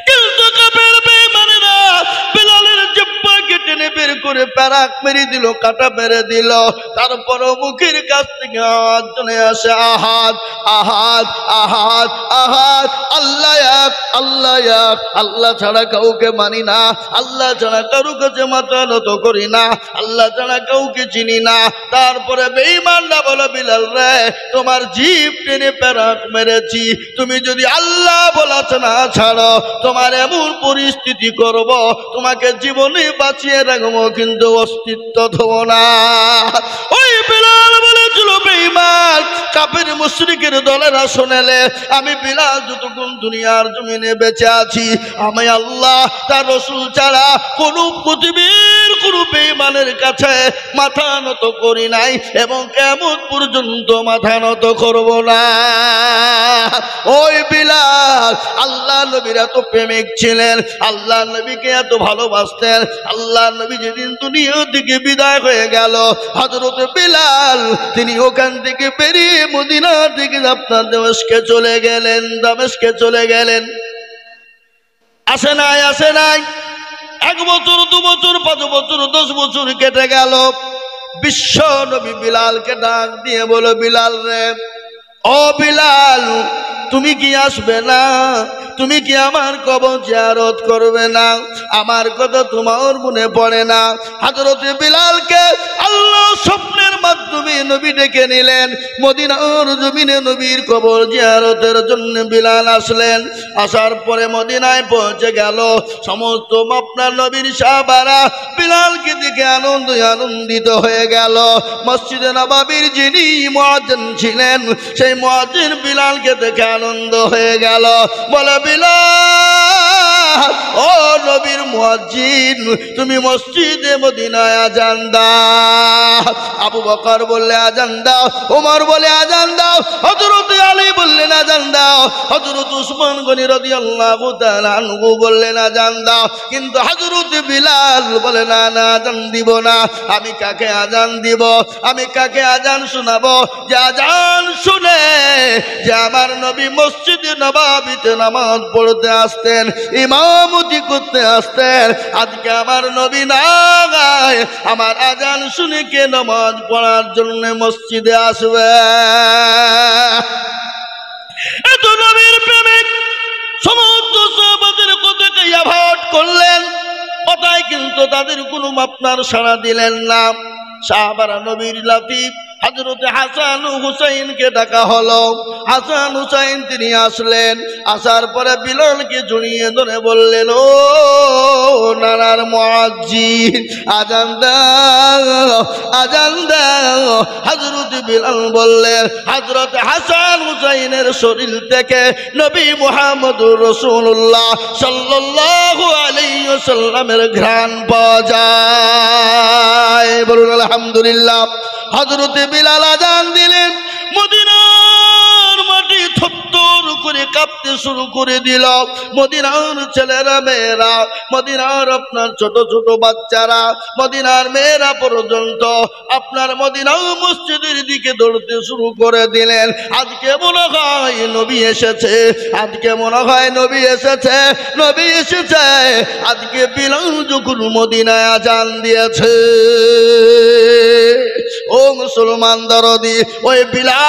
কিন্তু কাফের বেঈমানেরা বিলালের জিহ্বাকে টেনে বের করে প্যারাক মেরে দিল, কাটা মেরে দিল। তারপরও মুখের কাছ থেকে আওয়াজ চলে আসে, আহাদ আহাদ আহাদ আহাদ, আল্লাহ এক, আল্লাহ এক, আল্লাহ ছাড়া কাউকে মানি না, আল্লাহ ছাড়া কারো কাছে মাথা নত করি না, আল্লাহ ছাড়া কাউকে চিনি না। তারপরে বেঈমানরা বলে, বিলাল রে, তোমার জিভ টেনে প্যারাক মেরেছি, তুমি যদি আল্লাহ বলাছে না ছাড়ো, তোমার এমন পরিস্থিতি করব, তোমাকে জীবনে বাঁচিয়ে রাখবো কিন্তু অস্তিত্ব দেব না। ওই বিলাল বলেছিল, বেঈমান কাফের মুশরিকের দলেরা শোনেলে, আমি বিলাল যতক্ষণ দুনিয়ার জমিনে বেঁচে আছি, আমি আল্লাহ তার রাসূল ছাড়া কোন পৃথিবীর কোন বেঈমানের কাছে মাথা নত করি নাই এবং কিয়ামত পর্যন্ত মাথা নত করব না। ওই বিলাল আল্লাহ নবীর এত প্রেমিক ছিলেন, আল্লাহ নবীকে এত ভালোবাসতেন। আল্লাহ নবী যেদিন দুনিয়া থেকে বিদায় হয়ে গেল, হযরত বিলাল তিনি ওখান থেকে বেরিয়ে মদিনা থেকে আপনার দামেস্কে চলে গেলেন, দামেস্কে চলে গেলেন। আসে নাই, আসে নাই, 1 বছর 2 বছর 5 বছর 10 বছর কেটে গেল। বিশ্ব নবী বিলালকে ডাক দিয়ে বলো, বিলাল রে, ও বিলাল, তুমি কি আসবে না? তুমি কি আমার কবর জিয়ারত করবে না? আমার কথা তোমার মনে পড়ে না? হযরত বিলালকে আল্লাহ স্বপ্নের মাধ্যমে নবী ডেকে নিলেন। মদিনার জমিনে নবীর কবর জিয়ারতের জন্য বিলাল আসলেন। আসার পরে মদিনায় পৌঁছে গেল। সমস্ত আপনার নবীর সাহাবারা বিলালকে দেখে আনন্দিত হয়ে গেল। মসজিদে নববীর যিনি মুয়াজ্জিন ছিলেন, সেই মুয়াজ্জিন বিলালকে দেখে আনন্দ হয়ে গেল। বলে, বিলাল, ও নবীর মুয়াজ্জিন, তুমি মসজিদে মদিনায় আজান দাও। আবু বকর বললে আজান দাও, ওমর বলে আজান দাও, হযরত আলী বললেন আজান দাও, হযরত উসমান গনি রাদিয়াল্লাহু তাআলা আনহু বললেন আজান দাও। কিন্তু হযরত বিলাল বলে, না না, আজান দিব না। আমি কাকে আজান দিব? আমি কাকে আজান শোনাবো যে আজান শুনে যে আমার নবী মসজিদে নববীতে নামাজ পড়তে আসতেন, ইমাম ইমামতি করতে আসতেন। আজকে আমার নবী নাই, আমার আজান শুনে কে নামাজ পড়ার জন্য মসজিদে আসবে? এত নবীর প্রেমিক সমস্ত সাহাবাদের কথাকে অ্যাভয়েড করলেন, কথায় কিন্তু তাদের কোনো আপনার সাড়া দিলেন না। সাহাবারা নবীর লাতিফ হযরতে হাসান ও হুসাইনকে ডাকা হলো। হাসান হুসাইন তিনি আসলেন, আসার পরে বিলালকে জড়িয়ে ধরে বললেন, ও নানার মুয়াজ্জিন, আজান দাও, আজান দাও। হযরতে বিলাল বললেন, হযরতে হাসান হুসাইনের শরীর থেকে নবী মুহাম্মদুর রাসূলুল্লাহ সাল্লাল্লাহু আলাইহি ওয়াসাল্লামের ঘ্রাণ পাওয়া যায়। বলুন আলহামদুলিল্লাহ। হযরতে বিলাল আজান দিলেন, মদিনার মাটি থরথর করে কাঁপতে শুরু করে দিল। মদিনার ছেলেরা মেয়েরা, মদিনার আপনার ছোট ছোট বাচ্চারা, মদিনার মেয়েরা পর্যন্ত আপনার মদিনার মসজিদের দিকে দৌড়তে শুরু করে দিলেন। আজকে মনে হয় নবী এসেছে, আজকে মনে হয় নবী এসেছে, নবী এসেছে। আজকে বিলাল যখন মদিনায় আজান দিয়েছে, ও মুসলমান দরদি, ওই বিলাল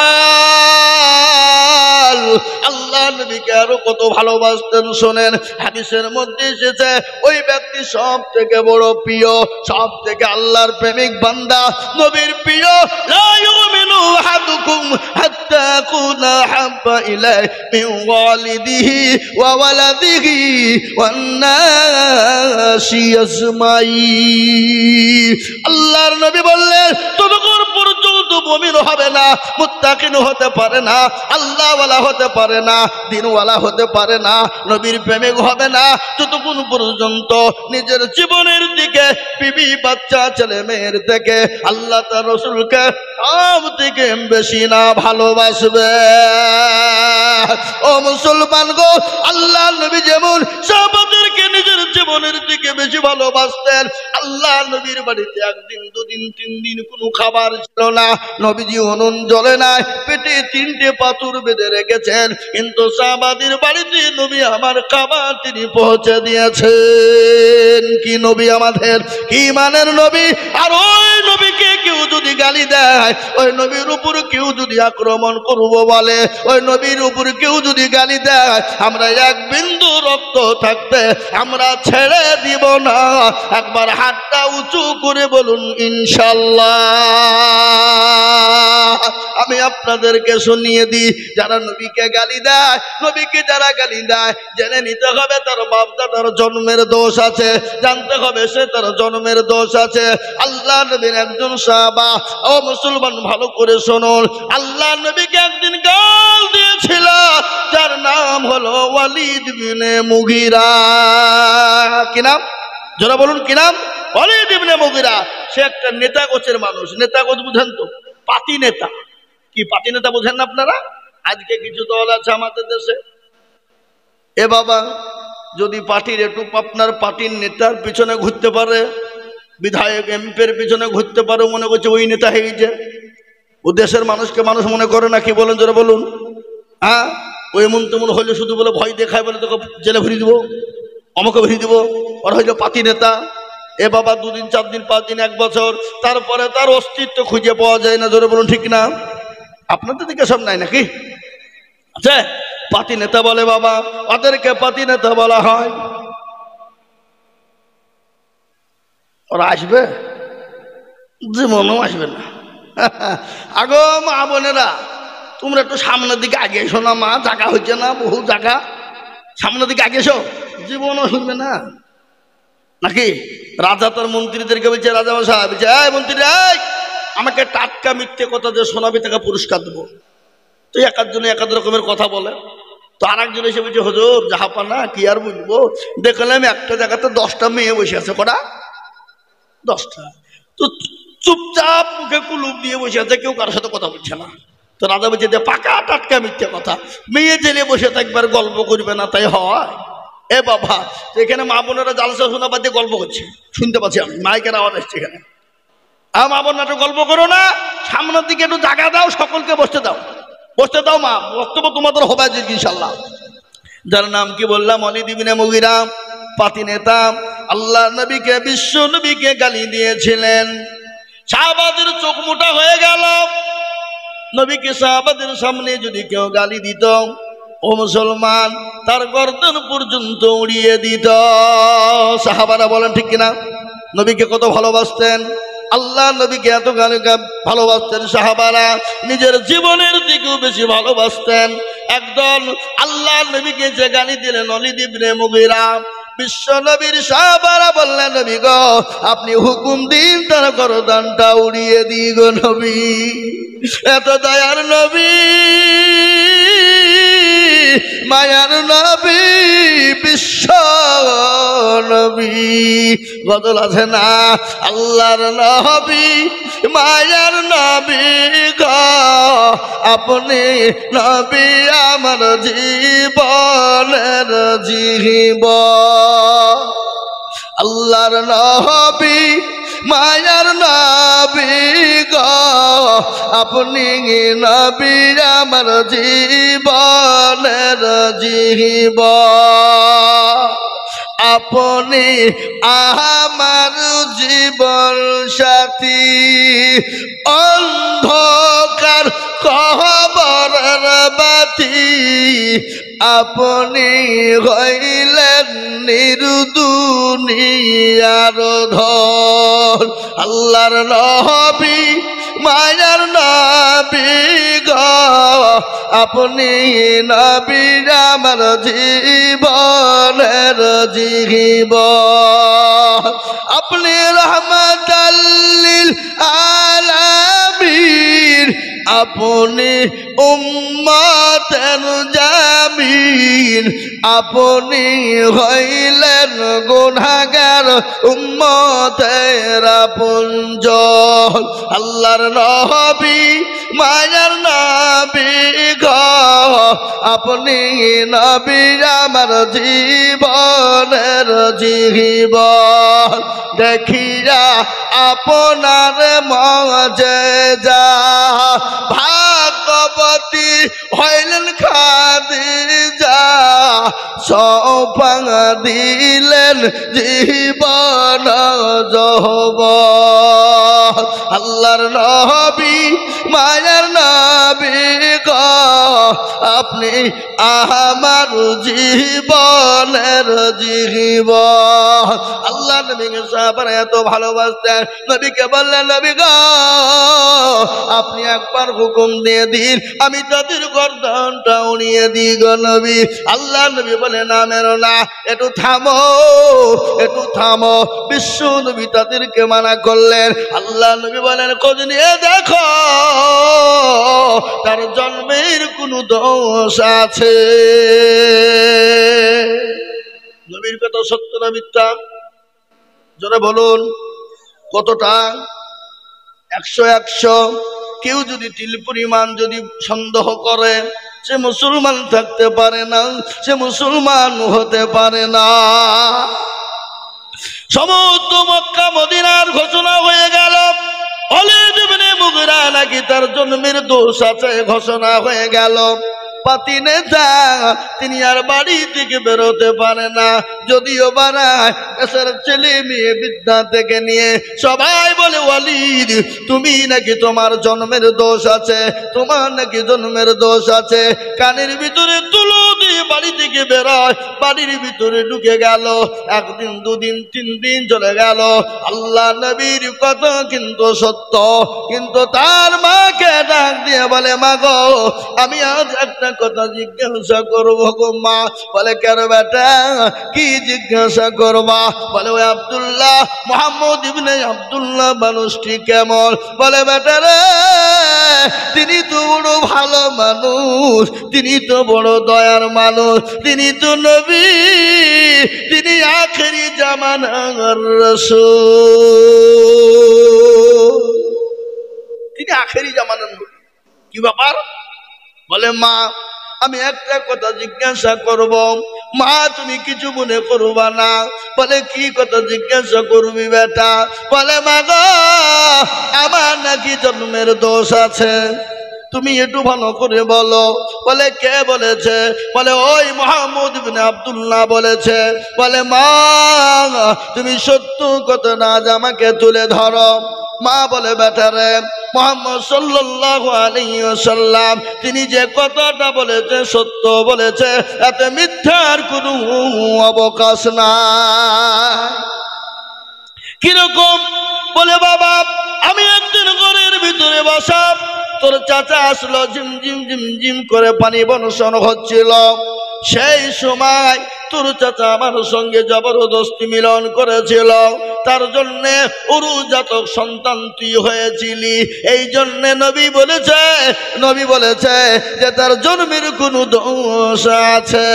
আল্লাহ নবীকে আরো কত ভালোবাসতেন শোনেন। হাদিসের মধ্যে এসেছে, ওই ব্যক্তি সব থেকে বড় প্রিয়, সব থেকে আল্লাহর প্রেমিক বান্দা, নবীর প্রিয়। লা ইউমিনু আহাদুকুম হাত্তা আকুনা হাব্বা ইলাইহি মিন ওয়ালিদিহি ওয়া ওয়ালাদিহি ওয়ান নাসি আজমাইন। আল্লাহর নবী বললেন, ততক্ষণ পর্যন্ত মুমিন হবে না, মুত্তাকিন হতে পারে না, আল্লাহওয়ালা হতে পারে না, দিনওয়ালা হতে পারে না, নবীর প্রেমিক হবে না, যতক্ষণ পর্যন্ত নিজের জীবনের দিকে, বিবি বাচ্চা ছেলে মেয়ের থেকে আল্লাহ তার রাসূলকে সব থেকে বেশি না ভালোবাসবে। ও মুসলমান গো, আল্লাহ নবী যেমন সাহাবাদেরকে নিজের জীবনের দিকে বেশি ভালোবাসতেন, আল্লাহ নবীর বাড়িতে একদিন দুদিন তিন দিন কোনো খাবার ছিল না, নবীজি উনুন জ্বলে নাই, পেটে 3টে পাথর বেঁধে রেখেছেন, কিন্তু সাহাবাদের বাড়িতে নবী আমার খাবার তিনি পৌঁছে দিয়েছেন। কি নবী আমাদের, কি মানের নবী! আর ওই নবীকে কেউ যদি গালি দেয়, ওই নবীর উপর কেউ যদি আক্রমণ করব বলে, ওই নবীর উপর কেউ যদি গালি দেয়, আমরা এক বিন্দু রক্ত থাকতে আমরা ছেড়ে দিব না। একবার হাতটা উঁচু করে বলুন ইনশাআল্লাহ। আমি আপনাদেরকে শুনিয়ে দিই, যারা নবীকে গালি দেয়, নবীকে যারা গালি দেয়, জেনে নিতে হবে তার বাপ দাদার জন্মের দোষ আছে, জানতে হবে সে তার জন্মের দোষ আছে। আল্লাহ নবীর একজন সাহাবা, ও মুসলমান ভালো করে শুনুন, আল্লাহ নবীকে একদিন গাল দিয়েছিল, যার নাম হলো ওয়ালিদ ইবনে মুগিরা। কি নাম? যারা বলুন কি নাম? ওয়ালিদ ইবনে মুগিরা। সে একটা নেতা গোছের মানুষ। নেতা গোছ বুঝেন তো? পাতি নেতা। কি পাতি নেতা বোঝেন না আপনারা? আজকে কিছু দল আছে আমাদের দেশে, এ বাবা যদি পার্টির একটু আপনার পার্টির নেতার পিছনে ঘুরতে পারে, বিধায়ক এমপির পিছনে ঘুরতে পারে, মনে করছে ওই নেতা হয়ে গেছে। ও দেশের মানুষকে মানুষ মনে করে না। কি বলেন যারা বলুন? হ্যাঁ, ওই এমন তেমন হইলে শুধু বলে ভয় দেখায়, বলে তোকে জেলে ভরিয়ে দিব, আমাকে ভরিয়ে দিব, ওর হইল পাতি নেতা। এ বাবা 2 দিন 4 দিন 5 দিন 1 বছর, তারপরে তার অস্তিত্ব খুঁজে পাওয়া যায় না। জোরে বলুন ঠিক না? আপনাদের দিকে সব নাই নাকি? আচ্ছা, পাতি নেতা বলে বাবা, ওদেরকে পাতি নেতা বলা হয়। ওরা আসবে? জীবনেও আসবে না। আগো মা বোনেরা, তোমরা একটু সামনের দিকে আগে এসো না মা, জায়গা হচ্ছে না, বহু জায়গা, সামনের দিকে আগে এসো। জীবনও শুনবে না নাকি? রাজা তার মন্ত্রীদেরকে বলছে, রাজা মশাই বলছে, এই মন্ত্রী, আমাকে টাটকা মিথ্যে কথা যে শোনাবি তাকে পুরস্কার দেবো। তো এক একজনে এক এক রকমের কথা বলে। তো আর একজন এসে বলছে, হুজুর জাহাপানা কি আর বুঝবো, দেখলাম একটা জায়গাতে 10টা মেয়ে বসে আছে। কটা? 10টা। তো চুপচাপ মুখে কুলুপ দিয়ে বসে আছে, কেউ কারোর সাথে কথা বলছে না। তো রাজা বলছে যে পাকা টাটকা মিথ্যে কথা, মেয়ে জেলে বসে থাকবার গল্প করবে না, তাই হয়? এ বাবা, এখানে মা বোনেরা জালসা শোনা বাদ দিয়ে গল্প করছে, শুনতে পাচ্ছি আমি, মাইকের আওয়াজ আসছে এখানে। মা বোন একটু গল্প করো না, সামনের দিকে একটু জায়গা দাও, সকলকে বসতে দাও, বসতে দাও মা, বক্তব্য তোমাদের হবে ইনশাল্লাহ। যার নাম কি বললাম? ওয়ালিদ ইবনে মুগিরা। পাতি নেতা আল্লাহ নবীকে, বিশ্ব নবীকে গালি দিয়েছিলেন। সাহাবাদের চোখ মোটা হয়ে গেল। নবীকে সাহাবাদের সামনে যদি কেউ গালি দিত, ও মুসলমান, তার গর্দন পর্যন্ত উড়িয়ে দিত। সাহাবারা বলেন ঠিক কিনা? নবীকে কত ভালোবাসতেন, আল্লাহ নবীকে এত ভালোবাসতেন সাহাবারা, নিজের জীবনের দিকেও বেশি ভালোবাসতেন। একদল আল্লাহ নবীকে যে গালি দিলেন ওয়ালিদ ইবনে মুগীরা, বিশ্ব নবীর সাহাবারা বললেন, নবী গো, আপনি হুকুম দিন তার গর্দনটা উড়িয়ে দিই গো নবী। এত দয়ার নবী, মায়ার নবী, বিশ্ব নবী, বদল আছে না? আল্লাহর নবী, মায়ার নবী গো, আপনি নবী আমার জীবনের জীবন। আল্লাহর নবী, মায়ার নবী গো, আপনি নবী আমার জীবনের জীবন। আপনি আমার জীবন সাথী, অন্ধকার কবরের বাতি, আপনি হইলেন নির্দুনিয়ার ধন। আল্লাহর নবী, মায়ার নবী গো, আপনি নবী আমার জীবনের জীবন। আপনি রহমাতাল লিল আলামিন, আপনি উম্মতের জামিন, আপনি হইলেন গুনাহগার উম্মতের আপনজন। আল্লাহর নবী, মায়ার নবী গো, আপনি নবী আমার জীবনের জীবন। দেখিয়া আপনার মুজিজা, ভাগ্যবতী হইলেন খাদিজা, সৌভাগ দিলেন জীবন যৌবন। আল্লাহর নবী, মায়ার নবী গো, আপনি আমার জীবনের জীবন। আল্লাহ নবীকে সাহাবারা এত ভালোবাসতেন, নবীকে বললেন, নবী গো, আপনি একবার হুকুম দিয়ে দিন, আমি তাদের গর্দনটা উড়িয়ে দিই গো নবী। আল্লাহ নবী বলে, না মেরো না, একটু থামো, একটু থামো। বিশ্ব নবী তাদেরকে মানা করলেন। আল্লাহ নবী বলেন, খোঁজ নিয়ে দেখো তার জন্মের কোনো দোষ আছে। নবীর কথা সত্য না মিথ্যা? জোরে বলুন, কতটা? 100 কেউ যদি তিল পরিমাণ যদি সন্দেহ করে, সে মুসলমান থাকতে পারে না, সে মুসলমান হতে পারে না। সমস্ত মক্কা মদিনার ঘোষণা হয়ে গেল, ওয়ালিদ ইবনে মুগীরা নাকি তার জন্মের দোষ আছে, ঘোষণা হয়ে গেল। পাতি নেতা, তিনি আর বাড়ি থেকে বেরোতে পারে না, যদিও বাড়ায় দেশের ছেলে মেয়ে বৃদ্ধা থেকে নিয়ে সবাই বলে, ওয়ালিদ তুমি নাকি তোমার জন্মের দোষ আছে, তোমার নাকি জন্মের দোষ আছে। কানের ভিতরে তুলো দিয়ে বাড়ি থেকে বেরোয়, বাড়ির ভিতরে ঢুকে গেল। একদিন, দুদিন, 3 দিন চলে গেল। আল্লাহ নবীর কথা কিন্তু সত্য, কিন্তু তার মাকে ডাক দিয়ে বলে, মা গো, আমি আজ একটা কথা জিজ্ঞাসা করবো গো মা। বলে, কেন বেটা, কি জিজ্ঞাসা করবা? বলে, ওই আব্দুল্লাহ, মুহাম্মদ ইবনে আব্দুল্লাহ মানুষটি কেমন? বলে, বেটা রে, তিনি তো বড় ভালো মানুষ, তিনি তো বড় দয়ার মানুষ, তিনি তো নবী, তিনি আখেরি জামানার রাসূল, তিনি আখেরি জামানার নবী। কি ব্যাপার? বলে, মা, আমি একটা কথা জিজ্ঞাসা করব। মা, তুমি কিছু মনে করবা না। বলে, কি কথা জিজ্ঞাসা করবি বেটা? বলে, মা গো, আমার নাকি জন্মের দোষ আছে। তুমি একটু ভালো করে বলো। বলে কে বলেছে? বলে ওই মুহাম্মদ ইবনে আব্দুল্লাহ বলেছে। বলে মা তুমি সত্য ঘটনা আজ আমাকে তুলে ধরো। মা বলে বেটারে মুহাম্মদ সাল্লাল্লাহু আলাইহি ওয়াসাল্লাম তিনি যে কথাটা বলেছে সত্য বলেছে, এতে মিথ্যার কোনো অবকাশ নাই। কিরকম? বলে বাবা আমি একদিন ঘরের ভিতরে বসা, তোর চাচা আসলো, ঝিম ঝিম ঝিম ঝিম করে পানি বর্ষণ হচ্ছিল। সেই সময় তোর চাচা আমার সঙ্গে জবরদস্তি মিলন করেছিল, তার জন্যে উরুজাতক সন্তান তুই হয়েছিলি। এই জন্যে নবী বলেছে যে তার জন্মের কোনো দোষ আছে।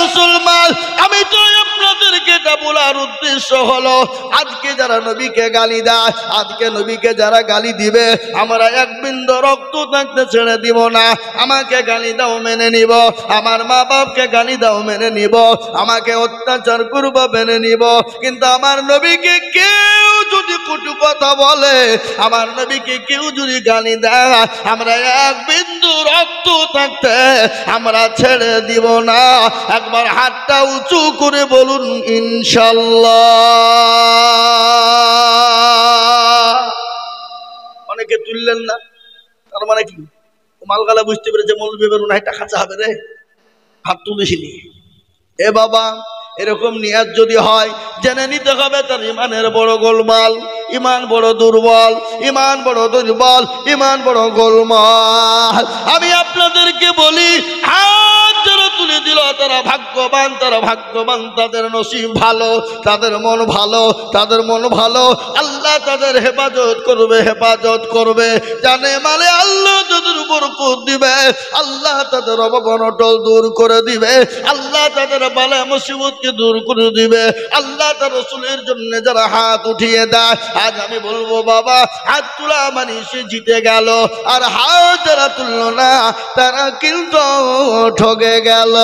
মুসলমান, আমি তো আপনাদেরকে এটা বলার উদ্দেশ্য হলো আজকে যারা নবীকে গালি দেয়, আজকে নবীকে যারা গালি দিবে, আমরা এক বিন্দু রক্ত থাকতে ছেড়ে দিব না। আমাকে গালি দাও মেনে নিব, আমার মা বাপকে গালি দাও মেনে নিব, আমাকে অত্যাচার করবো মেনে নিব, কিন্তু আমার নবীকে কেউ যদি কটু কথা বলে, আমার নবীকে কেউ যদি গালি দেয়, আমরা এক বিন্দু রক্ত থাকতে আমরা ছেড়ে দিব না। একবার হাতটা উঁচু করে বলুন ইনশাআল্লাহ। অনেকে তুললেন না, তার মানে কি? মালগালা বুঝতে পেরেছে মৌলবি বেরুন টাকা চাবে রে, হাত তুলেছিলি। এ বাবা এরকম নিয়াত যদি হয় জেনে নিতে হবে তার ইমানের বড় গোলমাল, ইমান বড় দুর্বল, ইমান বড় দুর্বল, ইমান বড় গোলমাল। আমি আপনাদেরকে বলি হাত যারা তুলে দিল তারা ভাগ্যবান, তারা ভাগ্যবান, তাদের নসিব ভালো, তাদের মন ভালো, তাদের মন ভালো। আল্লাহ তাদের হেফাজত করবে, হেফাজত করবে। জানে মানে আল্লাহ তাদের বরকত দিবে, আল্লাহ তাদের অবনটল দূর করে দিবে, আল্লাহ তাদের বালা মুসিবতকে দূর করে দিবে। আল্লাহ তার রাসূলের জন্য যারা হাত উঠিয়ে দেয়, আজ আমি বলবো বাবা হাত তোলা মানে সে জিতে গেল, আর হাত যারা তুললো না তারা কিন্তু ঠকে গেল।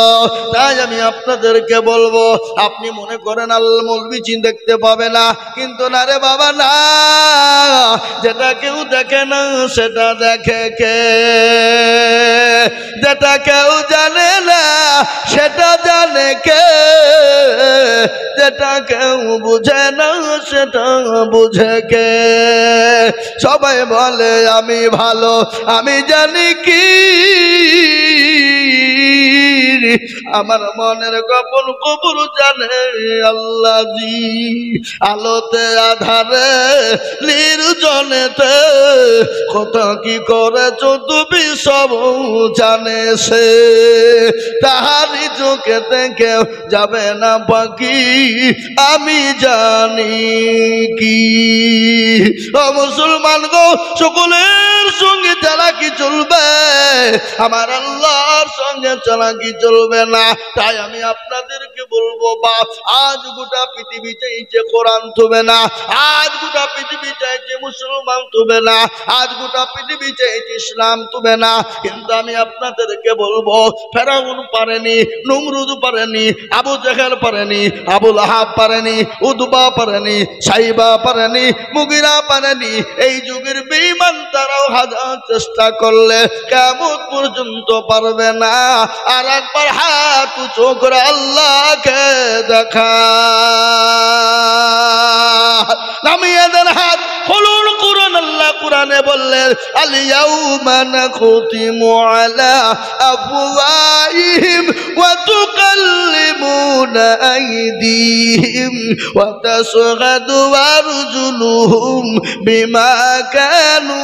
তাই আমি আপনাদেরকে বলবো, আপনি মনে করেন আল্লাহ মৌলবি চিন দেখতে পাবে না, কিন্তু না রে বাবা না, যেটা কেউ দেখে না সেটা দেখে কে? যেটা কেউ জানে না সেটা জানে কে? যেটা কেউ বুঝে না সেটা বুঝে কে? সবাই বলে আমি ভালো, আমি জানি কি আমার মনের গোপন খবর জানে আল্লাহ জি। আলোতে আধারে নির্জনেতে কত কি করেছ তুমি সব জানে সে, তাহারি চোখে থেকে যাবে না বাকি আমি জানি কি। ও মুসলমান গো, সকলের সঙ্গে চালাকি চলবে, আমার আল্লাহর সঙ্গে চালাকি চলবে না। তাই আমি আপনাদেরকে বলবো বাপ, আজ গোটা পৃথিবী চাইছে কোরআন তুবে না, আজ গোটা পৃথিবী চাইছে মুসলমান তুবে না, আজ গোটা পৃথিবী চাইছে ইসলাম তুবে না, কিন্তু আমি আপনাদেরকে বলবো ফেরাউন পারেনি, নমরুদ পারেনি, আবু জেহেল পারেনি, আবু লাহাব পারেনি, উতবা পারেনি, সাইবা পারেনি, মুগিরা পারেনি। এই যুগের বেঈমান তারাও হাজার চেষ্টা করলে কিয়ামত পর্যন্ত পারবে না। আর একবার হাত উঁচু করে আল্লাহকে দেখা, নামিয়ে দেন হাত, খুলুন কুরআন। আল্লাহ কুরআনে বললেন আল ইয়াউমা নাখতিমু আলা আফওয়াহিহিম ওয়া তুকাল্লিমুনা আইদিহিম ওয়া তাশহাদু আরজুলুহুম বিমা কানু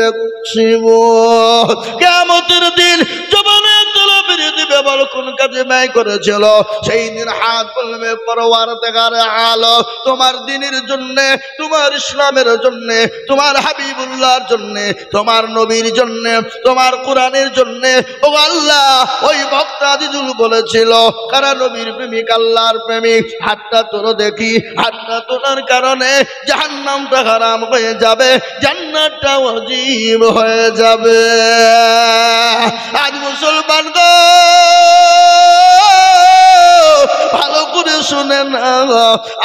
ইয়াকসিবুন। কিয়ামতের দিন জবানের তলা বেরিয়ে দিবে বল কোন কাজে ব্যয় করেছিল। সেই দিন হাত বলবে পরওয়ারদিগার আলম, তোমার দ্বীনের জন্য, তোমার ইসলামের জন্য, তোমার হাবিবুল্লাহর জন্য, তোমার নবীর জন্য, তোমার কোরআনের জন্য। ও আল্লাহ, ওই বক্তা আজিজুল বলেছিল কারা নবীর প্রেমিক, আল্লাহর প্রেমিক, হাতটা তোলো দেখি। হাতটা তোলার কারণে জাহান্নামটা হারাম হয়ে যাবে, জান্নাতটা ওয়াজিব হয়ে যাবে। আজ মুসলমান গো ভালো করে শুনেন,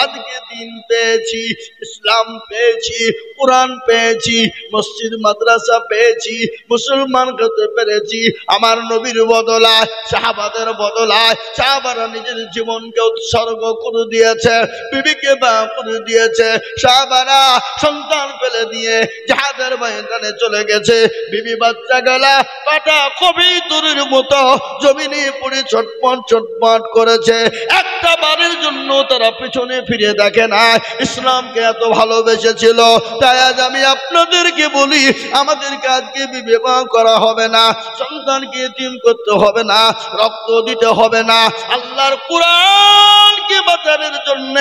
আজকে দিন পেয়েছি, ইসলাম পেয়েছি, কোরআন পেয়েছি, মসজিদ মাদ্রাসা পেয়েছি, মুসলমান হতে পেরেছি। আমার নবীর বদলায়, সাহাবাদের বদলায়, সাহাবারা নিজের জীবনকে উৎসর্গ করে দিয়েছে, বিবিকে বা করে দিয়েছে। সাহাবারা সন্তান ফেলে দিয়ে জিহাদের ময়দানে চলে গেছে। বিবি বাচ্চা গলা কাটা কবিতরের মতো জমিনে পড়ে ছটপট ছটপট করেছে। একটা বারের জন্য তারা পিছনে ফিরে দেখে না। ইসলামকে এত ভালোবেসেছিল। তাই আজ আমি আপনাদেরকে বলি, আমাদেরকে আজকে বিবাহ করা হবে না, সন্তানকে এতিম করতে হবে না, রক্ত দিতে হবে না। আল্লাহর কোরআনকে বাঁচানোর জন্য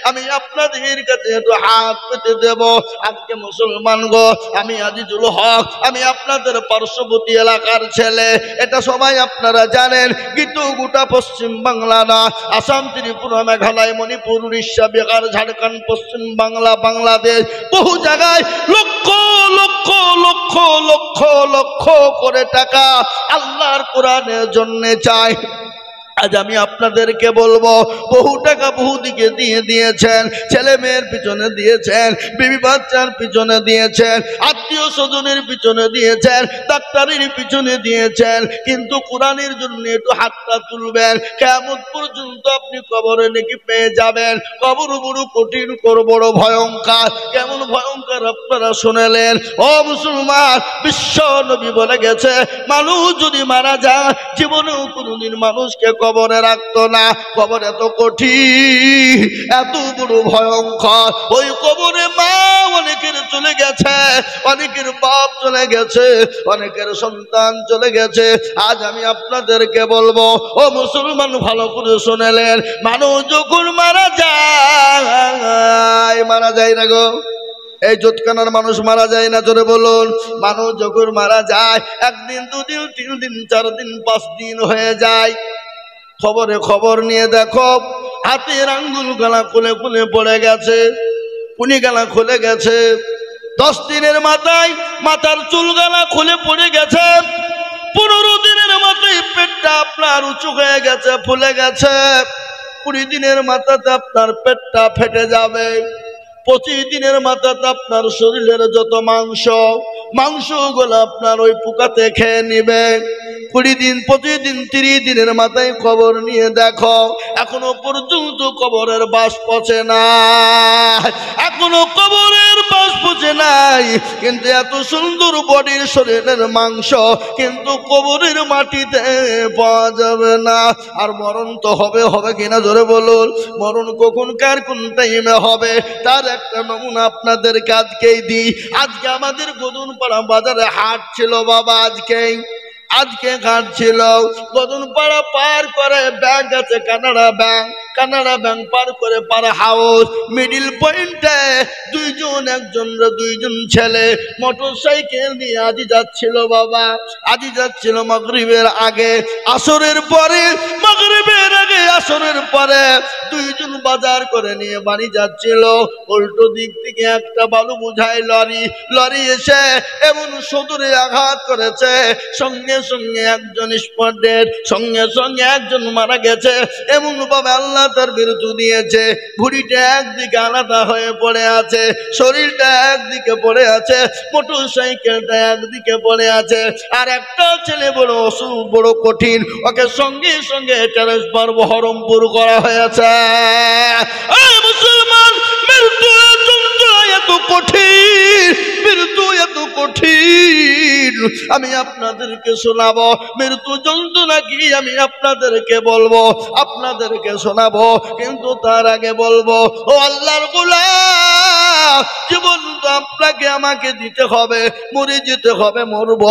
আমি আপনাদের কাছে একটু হাত পেতে দেব। আজকে মুসলমান গো, আমি আজিজুল হক, আমি আপনাদের পার্শ্ববর্তী এলাকার ছেলে, এটা সবাই আপনারা জানেন। কিন্তু গোটা পশ্চিম বাংলা না, আসাম, ত্রিপুরা, মেঘালয়, মণিপুর, উড়িষ্যা, বিহার, ঝাড়খণ্ড, পশ্চিম বাংলা, বাংলাদেশ, বহু জায়গায় লক্ষ লক্ষ লক্ষ লক্ষ লক্ষ করে টাকা আল্লাহর কোরআনের জন্য চাই। আজ আমি আপনাদেরকে বলবো, বহু টাকা বহু দিকে দিয়ে দিয়েছেন, ছেলে মেয়ের পিছনে দিয়েছেন, বিবি বাচ্চার পিছনে দিয়েছেন, আত্মীয় স্বজনের পিছনে দিয়েছেন, ডাক্তারের পিছনে দিয়েছেন, কিন্তু কোরআনের জন্য একটু হাতটা তুলবেন। কিয়ামত পর্যন্ত আপনি কবরে নাকি পেয়ে যাবেন। কবর বড় কঠিন, বড় ভয়ঙ্কর। কেমন ভয়ঙ্কর আপনারা শুনেলেন? ও মুসলমান, বিশ্ব নবী বলে গেছে, মানুষ যদি মারা যায়, জীবনেও কোনোদিন মানুষকে কবরে রাখতো না। কবর এত কঠিন, এত বড় ভয়ঙ্কর। ওই কবরে মা অনেকের চলে গেছে, অনেকের বাপ চলে গেছে, অনেকের সন্তান চলে গেছে। আজ আমি আপনাদেরকে বলবো, ও মুসলমান, ভালো করে শুনেলেন, মানুষ যখন মারা যায় না গো, এই জোতকানার মানুষ মারা যায় না, জোরে বলুন। মানুষ যখন মারা যায়, একদিন, দুদিন, 3 দিন, 4 দিন, 5 দিন হয়ে যায়। খবরে খবর নিয়ে দেখো, হাতের আঙ্গুল গলা খুলে খুলে পড়ে গেছে, কুনি গলা খুলে গেছে। 10 দিনের মাথায় মাথার চুল গলা খুলে পড়ে গেছে। 15 দিনের মাথায় পেটটা আপনার উঁচু হয়ে গেছে, ফুলে গেছে। 20 দিনের মাথাতে আপনার পেটটা ফেটে যাবে। 25 দিনের মাথাতে আপনার শরীরের যত মাংসগুলো আপনার ওই পোকাতে খেয়ে নিবে। 20 দিন, 25 দিন, 30 দিনের মাথায় খবর নিয়ে দেখো, এখনো পর্যন্ত কবরের বাস পচে না, এখনো কবরের বাস পচে নাই। কিন্তু এত সুন্দর বডির শরীরের মাংস কিন্তু কবরের মাটিতে পাওয়া যাবে না। আর মরণ তো হবে, হবে কিনা জোরে বলুন। মরণ কখন, কার, কোন টাইমে হবে, তার একটা নমুনা আপনাদেরকে আজকেই দিই। আজকে আমাদের গদুনপাড়া বাজারে হাট ছিল বাবা, আজকে ঘাট ছিল। গদুনপাড়া পার করে ব্যাংক আছে, কানাড়া ব্যাংক, কানাড়া ব্যাংক পার করে পার হাউস, মিডিল পয়েন্টে দুইজন ছেলে মোটর সাইকেল নিয়ে আজি যাচ্ছিল বাবা। আজি যাচ্ছিল মাগরিবের আগে, আসরের পরে, মাগরিবের আগে, আসরের পরে। দুইজন বাজার করে নিয়ে বাড়ি যাচ্ছিল। উল্টো দিক থেকে একটা বালু বোঝাই লরি এসে এমন সদরে আঘাত করেছে, সঙ্গে সঙ্গে একজন স্পট ডেড, সঙ্গে সঙ্গে একজন মারা গেছে। এমন ভাবে আল্লাহ তার বিরতি দিয়েছে। ঘুড়িটা একদিকে আলাদা হয়ে পড়ে আছে, শরীরটা একদিকে পড়ে আছে, মোটর সাইকেলটা একদিকে পড়ে আছে। আর একটা ছেলে বড় অসুখ, বড় কঠিন, ওকে সঙ্গে সঙ্গে ট্রান্সফার বহরমপুর করা হয়েছে। মুসলমান, মৃত্যু এত কঠিন, মৃত্যু এত কঠিন। আমি আপনাদেরকে শোনাবো মৃত্যু যন্ত্রণা কি, আমি আপনাদেরকে বলবো, আপনাদেরকে শোনাবো। কিন্তু তার আগে বলবো, ও আল্লাহর গোলাম, জীবন তো আপনাকে আমাকে দিতে হবে, মরে যেতে হবে, মরব।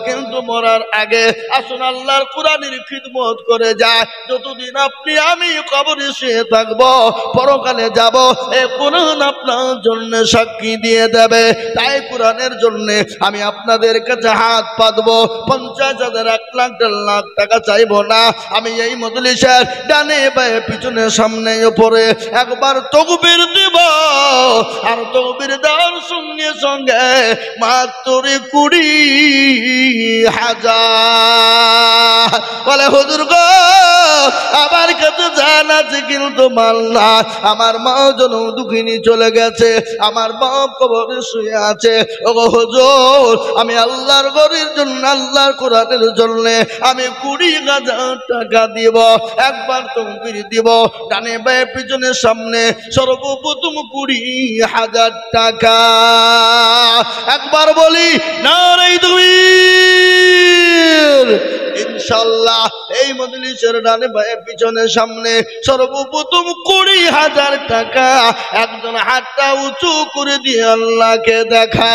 কিন্তু মরার আগে আসুন আল্লাহর কোরআনের খিদমত করে যায়। যতদিন আপনি আমি কবরে শুয়ে থাকবো, পরকালে যাব, এই কোরআন আপনার জন্য সাক্ষী দিয়ে দেবে। তাই কোরআনের জন্য আমি আপনাদের কাছে হাত পাতবো। 50,000, 1 লাখ, 1.5 লাখ টাকা চাইবো না। আমি এই মজলিসের ডানে বায়ে, পিছনে, সামনে, উপরে একবার তকবীর দিব। আর তকবীর নবীর দেওয়ার সঙ্গে সঙ্গে মাত্র 20,000। বলে হুজুর গো আমার কাছে জান আছে কিন্তু মাল না, আমার মা জন দুঃখিনী চলে গেছে, আমার বাপ কবরে শুয়ে আছে। ও হুজুর আমি আল্লাহর ঘরের জন্য, আল্লাহর কোরআনের জন্য আমি 20,000 টাকা দিব। একবার তকবীর দিব, ডানে বায়ে পিছনে সামনে সর্বপ্রথম 20,000 টাকা। একবার বলি নারে তাকবীর। ইনশাআল্লাহ এই মজলিসের ডানে বায়ে পিছনে সামনে সর্বপ্রথম 20,000 টাকা। একজন হাতটা উঁচু করে দিয়ে আল্লাহকে দেখা।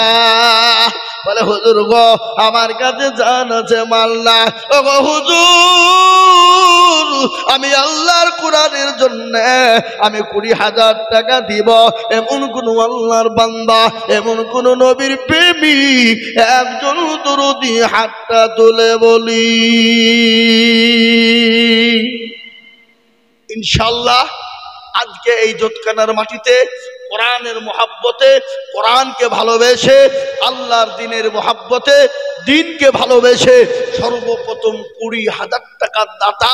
বলে হুজুর গো আমার কাছে জান আছে মাল না। ও গো হুজুর আমি আল্লাহর কোরআনের জন্য আমি 20,000 টাকা দিব। এমন কোন আল্লাহর বান্দা, এমন কোন নবীর প্রেমিক একজন দরদি হাতটা তুলে বলি। ইনশাআল্লাহ আজকে এই জোতখানার মাটিতে কোরআনের মহাব্বতে, কোরআনকে ভালোবেসে, আল্লাহর দিনের মহাব্বতে, দিনকে ভালোবেসে সর্বপ্রথম 20,000 টাকার দাতা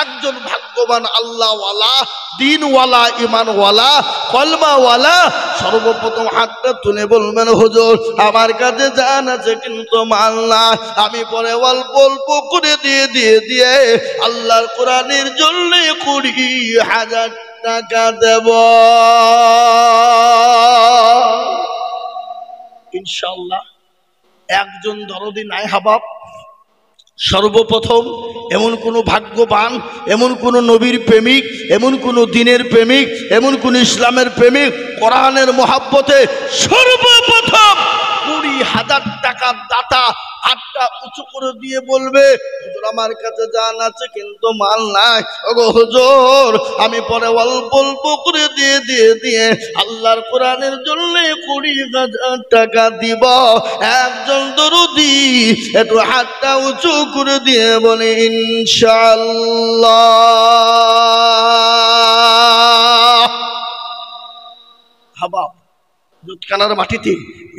একজন ভাগ্যবান আল্লাহওয়ালা, দিনওয়ালা, ইমানওয়ালা, কলমাওয়ালা সর্বপ্রথম হাতটা তুলে বলবেন হুজুর আমার কাছে জান আছে কিন্তু মাল না, আমি পরে অল্প অল্প করে দিয়ে আল্লাহর কোরআনের জন্য 20,000 টাকা দেব। ইনশাআল্লাহ একজন দরদি নাই হাবাব। সর্বপ্রথম এমন কোন ভাগ্যবান, এমন কোন নবীর প্রেমিক, এমন কোন দিনের প্রেমিক, এমন কোন ইসলামের প্রেমিক কোরআনের মহাব্বতে সর্বপ্রথম 20,000 টাকার দাতা হাতটা উঁচু করে দিয়ে বলবে হুজুর আমার কাছে জান আছে কিন্তু মাল নাই। ওগো হুজুর আমি পরে অল্প অল্প করে দিয়ে আল্লাহর কোরআনের জন্য 20,000 টাকা দিব। একজন দরদি একটু হাতটা উঁচু করে দিয়ে বলে ইনশাআল্লাহ। হাবাব জোতখানার মাটিতে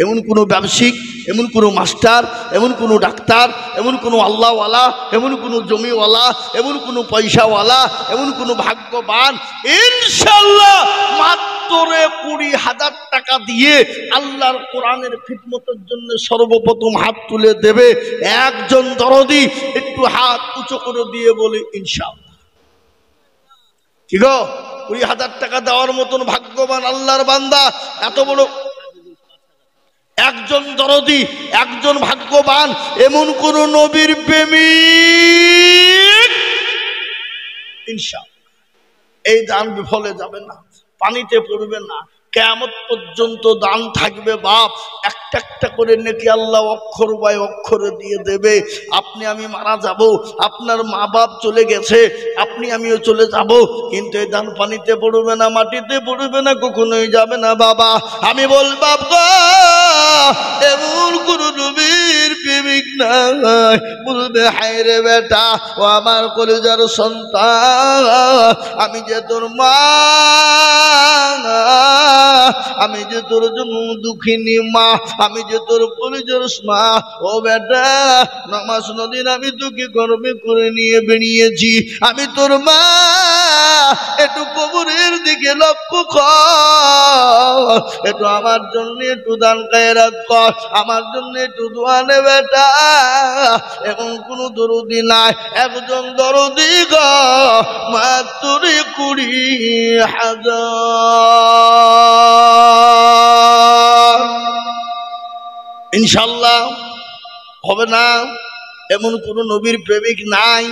এমন কোনো ব্যবসায়িক, এমন কোনো মাস্টার, এমন কোনো ডাক্তার, এমন কোনো আল্লাহওয়ালা, এমন কোনো জমিওয়ালা, এমন কোনো পয়সাওয়ালা, এমন কোনো ভাগ্যবান ইনশাআল্লাহ মাত্র 20,000 টাকা দিয়ে আল্লাহর কোরআনের খিদমতের জন্য সর্বপ্রথম হাত তুলে দেবে। একজন দরদি একটু হাত উঁচু করে দিয়ে বলে ইনশাআল্লাহ। কি গো 20,000 টাকা দেওয়ার মতন ভাগ্যবান আল্লাহর বান্দা এত বড় একজন দরদি, একজন ভাগ্যবান, এমন কোন নবীর প্রেমিক ইনশাআল্লাহ এই দান বিফলে যাবে না, পানিতে পড়বে না, কিয়ামত পর্যন্ত দান থাকবে। বাপ একটা একটা করে নেকি আল্লাহ অক্ষর বাই অক্ষরে দিয়ে দেবে। আপনি আমি মারা যাব, আপনার মা বাপ চলে গেছে, আপনি আমিও চলে যাব, কিন্তু এই দান পানিতে পড়বে না, মাটিতে পড়বে না, কখনোই যাবে না। বাবা আমি বলবাব গো এমন কোন নবীর প্রেমিক নাই বলবে হায় রে বেটা ও আমার কলিজার সন্তান, আমি যে তোর মা, আমি যে তোর জন্য দুঃখিনী মা, আমি যে তোর কলিজার মা। ও বেটা নামাজ নদীন আমি তোকে গর্বে করে নিয়ে বেরিয়েছি, আমি তোর মা, একটু কবরের দিকে লক্ষ্য কর, একটু আমার জন্য একটু দান খায়রাত কর, আমার জন্য একটু দোয়া নে বেটা। এখন কোনো দরদি নাই, একজন দরদি গো মাত্র 20,000। ইনশাআল্লাহ হবে না। এমন কোন নবীর প্রেমিক নাই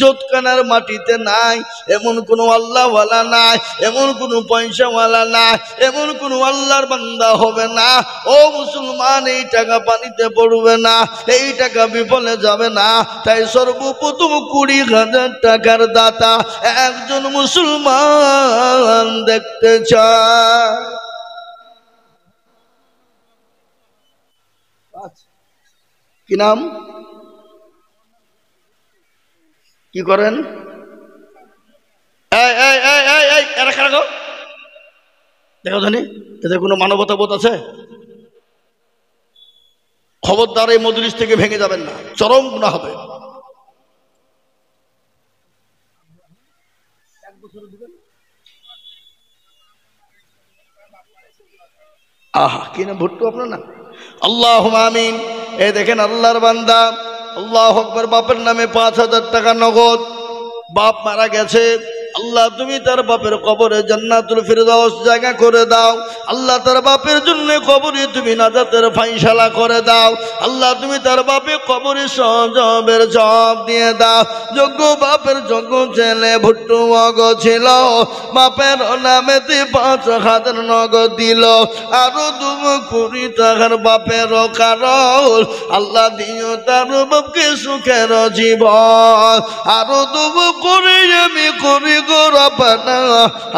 জোতখানার মাটিতে নাই, এমন কোন আল্লাহওয়ালা নাই, এমন কোন পয়সাওয়ালা নাই, এমন কোন আল্লাহর বান্দা হবে না। ও মুসলমান এই টাকা পানিতে পড়বে না, এই টাকা বিফলে যাবে না। তাই সর্বপ্রথম 20,000 টাকার দাতা একজন মুসলমান দেখতে চায়। কি নাম, কি করেন? দেখো জানি এদের কোনো মানবতা বোধ আছে? খবরদার এই মজলিস থেকে ভেঙে যাবেন না, চরম গুনাহ হবে। আহা কি না ভুট্টু আপনার না? আল্লাহুম্মা আমিন। এই দেখেন আল্লাহর বান্দা, আল্লাহু আকবার, বাপের নামে ৫,০০০ টাকা নগদ। বাপ মারা গেছে, আল্লাহ তুমি তার বাপের কবরে জান্নাতুল ফিরদাউস জায়গা করে দাও। আল্লাহ তার বাপের জন্য কবরে তুমি নাজাতের ফাইসালা করে দাও। আল্লাহ তুমি তার বাপে কবরে সজবের জব দিয়ে দাও। যোগ্য বাপের যোগ্য ছেলে ভুট্টু মগ ছিল, বাপের নামেতে ৫,০০০ নগদ দিল, আরো ২ টাকার বাপের কারণ আল্লাহ দিও তার বাপকে সুখের জীবন। আরো ২ করে আমি করি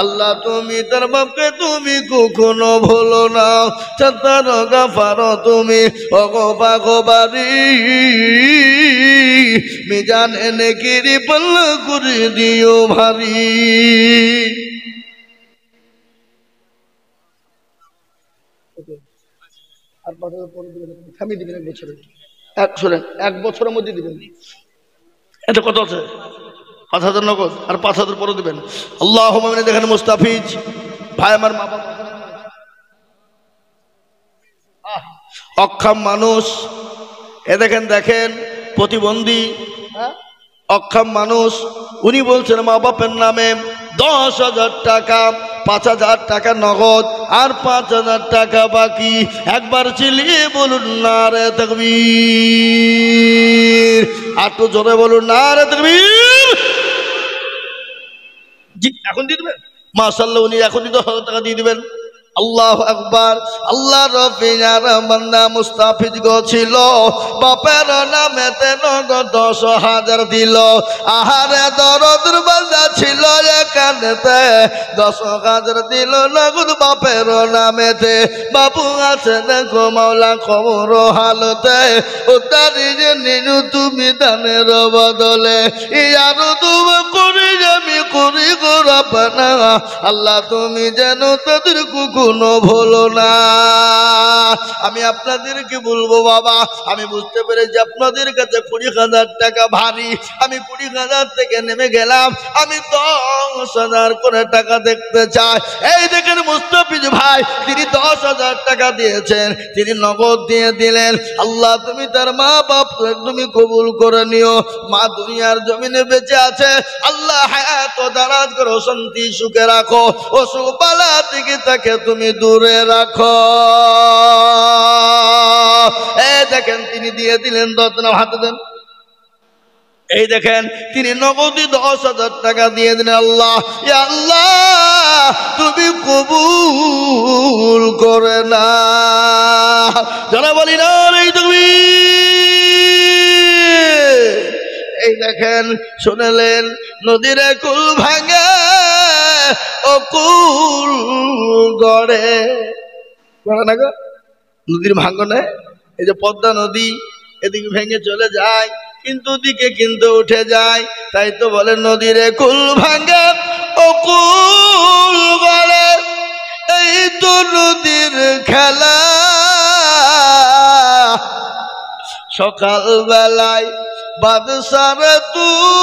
আল্লাহ তুমি তার বাপকে তুমি কখনো ভুলো না। চাতার গাফার তুমি অগবাগবারি মিজান এনে কিরি পাল্লা করে দিও ভারী। আর ৫,০০০ পরে দিবেন, থামিয়ে দিবেন ১ বছরে। শোনেন ১ বছরের মধ্যে দিবেন। এটা কত আছে? ৫,০০০ নগদ আর ৫,০০০ পরে দিবেন। আল্লাহুম্মা আমিন। দেখেন মুস্তাফিজ ভাই, আমার মা বাবা অক্ষম মানুষ, এ দেখেন দেখেন প্রতিবন্ধী অক্ষম মানুষ, উনি বলছেন মা বাপের নামে ১০,০০০ টাকা, ৫,০০০ টাকা নগদ আর ৫,০০০ টাকা বাকি। একবার চিল্লিয়ে বলুন নারে তাকবীর, আর তো জোরে বলুন নারে তাকবীর। জি এখন দিয়ে দেবেন মাশাআল্লাহ, উনি এখনই ১০,০০০ টাকা দিয়ে দিবেন। আল্লাহু আকবার। আল্লাহ রব্বির বান্দা মুস্তাফিজ গো ছিল, বাপের নামেতে নগদ ১০,০০০ দিল। আহারে দরদের বান্দা ছিল, এখানেতে ১০,০০০ দিল নগদ বাপের নামেতে। বাবু আছে দেখো মাওলা খবর হালতে, ও তারি যে নিনু তুমি দানের বদলে। আরো তুমি করি আমি করি গো রব্বানা, আল্লাহ তুমি যেন তাদের কোনো ভুলো না। আমি আপনাদেরকে বলবো বাবা, আমি বুঝতে পেরেছি আপনাদের কাছে ২০,০০০ টাকা ভারী। আমি ২০,০০০ থেকে নেমে গেলাম, আমি ১০,০০০ করে টাকা দেখতে চাই। এই দেখেন মুস্তাফিজ ভাই, তিনি ১০,০০০ টাকা দিয়েছেন, তিনি নগদ দিয়ে দিলেন। আল্লাহ তুমি তার মা বাপ তুমি কবুল করে নিও। মা দুনিয়ার জমিনে বেঁচে আছে, আল্লাহ হায়াত দারাজ করো, শান্তি সুখে রাখো, অসুখ বালা থেকে তাকে তুমি দূরে রাখো। এই দেখেন তিনি দিয়ে দিলেন ১০ হাতে দেন। এই দেখেন তিনি নগদই ১০,০০০ টাকা দিয়ে দিলেন। আল্লাহ ইয়া আল্লাহ তুমি কবুল করে না। যারা বলি না এই তুমি, এই দেখেন শুনলেন নদীর কুল ভাঙে ও কুল গড়ে গড়ে না গো, নদীর ভাঙনে এই যে পদ্মা নদী এদিকে ভেঙে চলে যায়, কিন্তু দিকে কিন্তু উঠে যায়। তাই তো বলে নদীর কুল ভাঙে ও কুল গড়ে, এই তো নদীর খেলা। সকাল বেলায় বাদশার তুই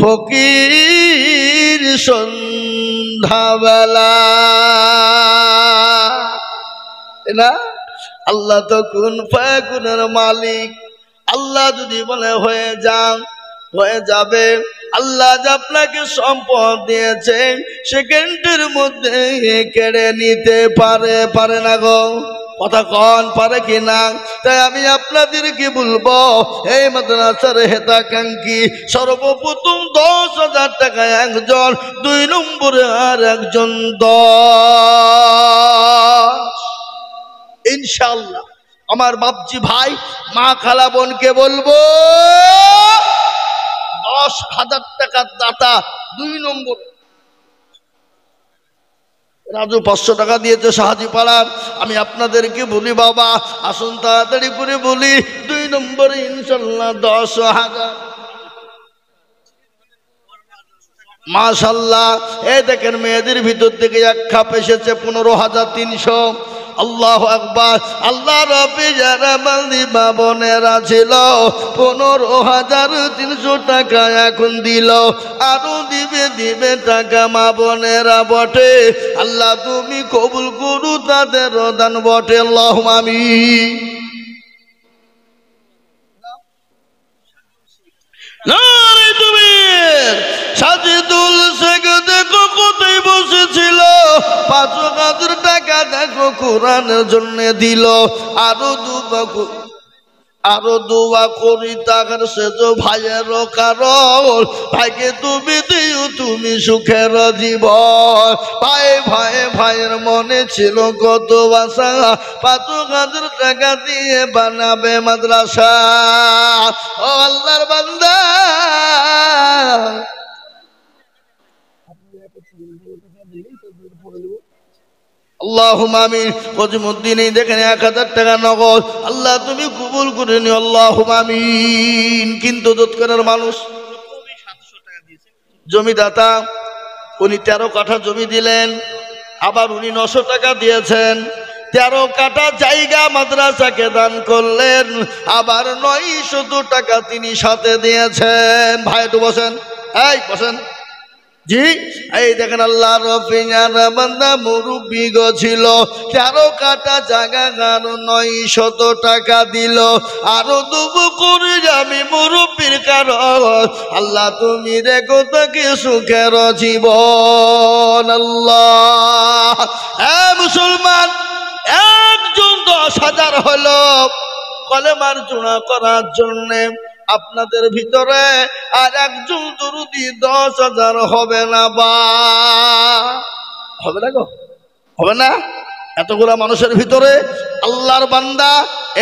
ফকির সন্ধ্যাবেলা না। আল্লাহ তো কুন ফায়াকুনের মালিক। আল্লাহ যদি বলে হয়ে যান হয়ে যাবে। আল্লাহ যে আপনাকে সম্পদ দিয়েছেন সেকেন্ডের মধ্যে কেড়ে নিতে পারে, পারে না গো? কথা কন পারে কি না? তাই আমি আপনাদেরকে বলবো, এই মাদ্রাসার হেতাকাঙ্ক্ষী সর্বপ্রথম ১০,০০০ টাকা একজন, ২ নম্বরে আর একজন ১০। ইনশাআল্লাহ আমার বাপজি ভাই মা খালা বোনকে বলবো ১০,০০০ টাকার দাতা ২ নম্বর। রাজু ৫০০ টাকা দিয়েছে সাহাজি পাড়ার। আমি আপনাদেরকে বলি বাবা আসুন তাড়াতাড়ি করে বলি ২ নম্বরে ইনশাল্লাহ ১০,০০০। মাশাআল্লাহ। এই দেখেন মেয়েদের ভিতর থেকে এক খাপ এসেছে 15,300। আল্লাহু আকবার। আল্লাহ রব্বি যারা বান্দি মা বোনেরা ছিল 15,300 টাকা এখন দিল, আরো দিবে টাকা মা বোনেরা বটে। আল্লাহ তুমি কবুল করু তাদের দান বটে, আল্লাহুম্মা আমিন। নারে তুমি সাজিদুল শেখ দেখো কোথায় বসেছিল, 5,000 টাকা দেখো কোরআনের জন্য দিল, আরো দোয়া করি তার সে তো ভাইয়ের কারণ, ভাইকে তুমি দিও তুমি সুখের জীবন। ভাইয়ের মনে ছিল কত আশা, 5,000 টাকা দিয়ে বানাবে মাদ্রাসা। ও আল্লাহর বান্দা, আল্লাহুম্মা আমিন। কজিমউদ্দিন এই দেখেন 1,000 টাকা নগদ, আল্লাহ তুমি কবুল করে নিও, আল্লাহুম্মা আমিন। কিন্তু দোতকানের মানুষ জমিদাতা, উনি 13 কাঠা জমি দিলেন, আবার উনি 900 টাকা দিয়েছেন। 13 কাঠা জায়গা মাদ্রাসাকে দান করলেন, আবার 900 টাকা তিনি সাথে দিয়েছেন। ভাই একটু বসেন, এই বসেন। জি, এই দেখেন আল্লাহ রফিয়ার বান্দা মুরব্বি গো ছিল, 13 কাঠা জায়গা গান 900 টাকা দিল, আরো দুবু করে আমি মুরব্বির কারণ, আল্লাহ তুমি রেখো তাকে সুখের জীবন। আল্লাহ, মুসলমান একজন 10,000 হলো কলেমার জোড়া করার জন্যে, আপনাদের ভিতরে আর একজন দরুদি 10,000 হবে না বা হবে না গো, হবে না? এতগুলা মানুষের ভিতরে আল্লাহর বান্দা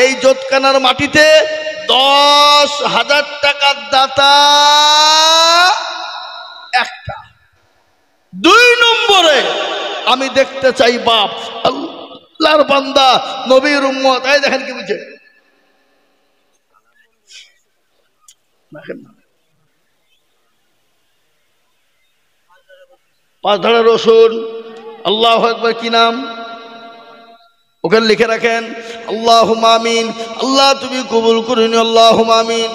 এই জোতকানার মাটিতে 10,000 টাকার দাতা একটা। 2 নম্বরে আমি দেখতে চাই বাপ আল্লাহর বান্দা নবীর উম্মত। এই দেখেন কি বুঝে দেখেন, 5 ধারা রসুন। আল্লাহু আকবার। কি নাম ওখানে লিখে রাখেন, আল্লাহুম্মা আমিন। আল্লাহ তুমি কবুল করে নিও, আল্লাহুম্মা আমিন।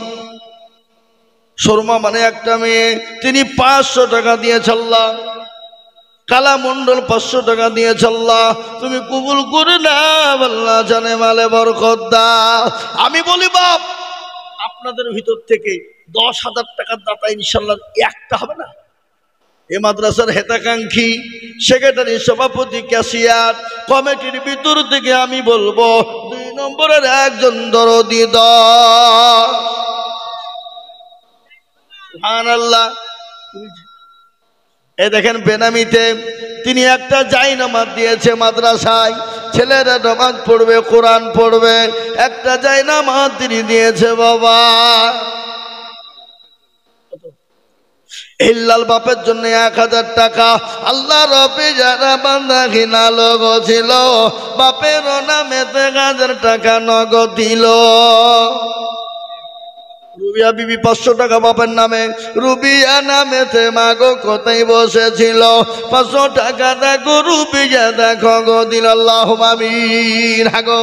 শর্মা মানে একটা মেয়ে, তিনি 500 টাকা দিয়েছে আল্লাহ। কালা মন্ডল 500 টাকা দিয়েছে আল্লাহ, তুমি কবুল করে না, আল্লাহ জানে মালে বরকত দাও। আমি বলি বাপ, আপনাদের ভিতর থেকে 10,000 টাকার দাতা ইনশাল্লাহ একটা হবে না? এ মাদ্রাসার হেতাকাঙ্ক্ষী সেক্রেটারি, সভাপতি, ক্যাশিয়ার কমিটির ভিতর থেকে আমি বলবো 2 নম্বরের একজন দরদি সুবহানাল্লাহ। এ দেখেন বেনামিতে তিনি একটা জায়নামাজ দিয়েছে মাদ্রাসায়, ছেলেরা নামাজ পড়বে, কোরআন পড়বে, একটা জায়নামাজ তিনি দিয়েছে বাবা। হিল্লাল বাপের জন্য 1,000 টাকা। আল্লাহ রব্বি যারা বান্দা ঘিনা লোক ছিল, বাপের নামে 1,000 টাকা নগদ দিল। রুবিয়া বিবি 500 টাকা বাপের নামে, রুবিয়া নামেতে মাগো কোথায় বসেছিল, 500 টাকা দেখো রুবিয়া দেখো গো দিল, আল্লাহুম্মা আমিন। হাগো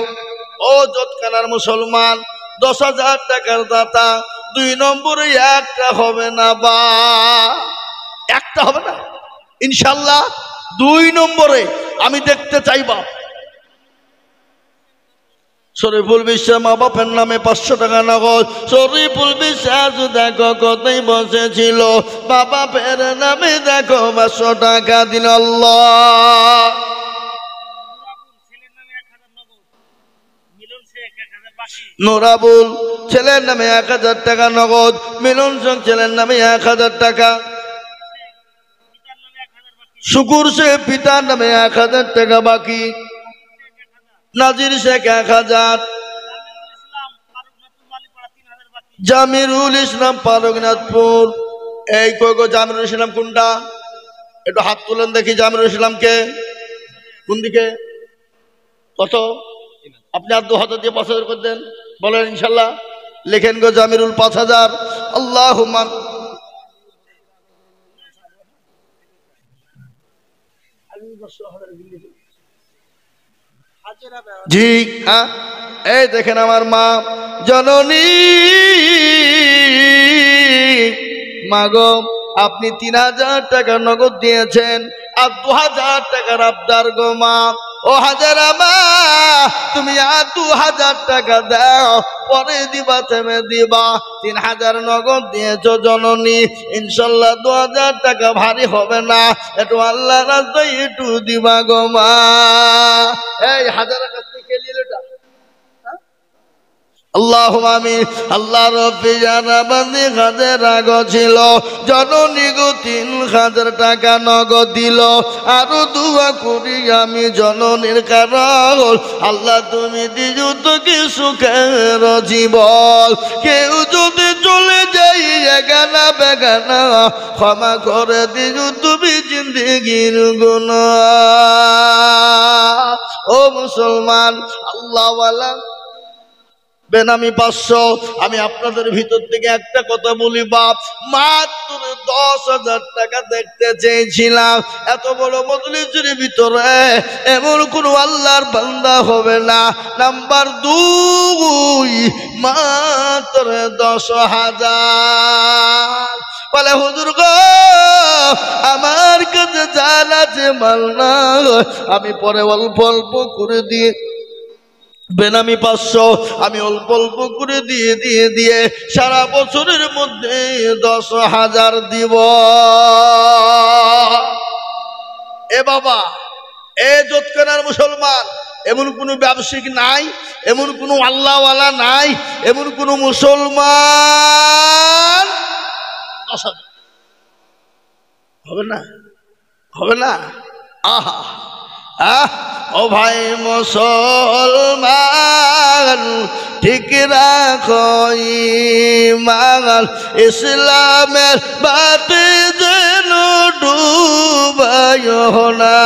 ও জোতকানার মুসলমান, 10,000 টাকার দাতা 2 নম্বরে একটা হবে না বা একটা হবে না ইনশাল্লাহ। 2 নম্বরে আমি দেখতে চাইবা শরীফুল বিশ্বাস মা বাপের নামে 500 টাকা নগদ। শরীফুল বিশ্বাস দেখো কোথায় বসেছিল, বাবা ফের নামে দেখো 500 টাকা দিল আল্লাহ। নোরাবুল ছেলের নামে 1,000 টাকা নগদ, মিলন সিং ছেলের নামে 1,000 টাকা, শুকুর শেখ পিতার নামে 1,000 টাকা বাকি, নাজির শেখ 1,000, জামিরুল ইসলাম পারগনাথপুর। এই কই গো জামিরুল ইসলাম কোনটা? একটু হাত তুলেন দেখি, জামিরুল ইসলামকে কোন দিকে? কত? আপনি আর 2,000 দিয়ে 5,000 করে দেন, বলেন ইনশাল্লাহ। লেখেন গো জামিরুল 5,000। আল্লাহুম্মা জি হ্যাঁ, এই দেখেন আমার মা জননী মাগো, আপনি 3000 টাকা নগদ দিয়েছেন আর 2000 টাকার আবদার গো মা। ও হাজারা মা, তুমি আর 2000 টাকা দাও, পরে দিবা থেমে দিবা। 3000 নগদ দিয়েছো জননী, ইনশাল্লাহ 2000 টাকা ভারী হবে না, একটু আল্লাহ রাস্তায় একটু দিবা গো মা। এই হাজারা কাছ থেকে নিলে এটা আল্লাহ আমিন। আল্লাহ রব্বি জানা বান্দি কাজে রাগ ছিল, জননী গো 3000 টাকা নগদ দিল। আরো দুয়া করি আমি জননীর কারণ, আল্লাহ তুমি দিজু তো কি সুখের জীবন। কেউ যদি চলে যাই এগানা বেগানা, ক্ষমা করে দিজু তুমি জিন্দেগির গুনাহ। ও মুসলমান আল্লাহওয়ালা বেনামি 500। আমি আপনাদের ভিতর থেকে একটা কথা বলি বাপ, মাত্র 10,000 টাকা দেখতে চেয়েছিলাম। এত বড় মজলিসের ভিতরে এমন কোন আল্লাহর বান্দা হবে না। নাম্বার 2, মাত্র 10,000। বলে হুজুর গো, আমার কাছে জান আছে মাল না, আমি পরে অল্প অল্প করে দিয়ে বেনামি 500 আমি অল্প অল্প করে দিয়ে সারা বছরের মধ্যে 10,000 দিব। এ বাবা, এ যৎকানার মুসলমান, এমন কোনো ব্যবসায়িক নাই, এমন কোনো আল্লাহওয়ালা নাই, এমন কোনো মুসলমান 10,000 হবে না, হবে না। আহা আহ, ও ভাই মুসলমান, ঠিক রাখো ঈমান, ইসলামের বাতি যেন ডুবাইও না।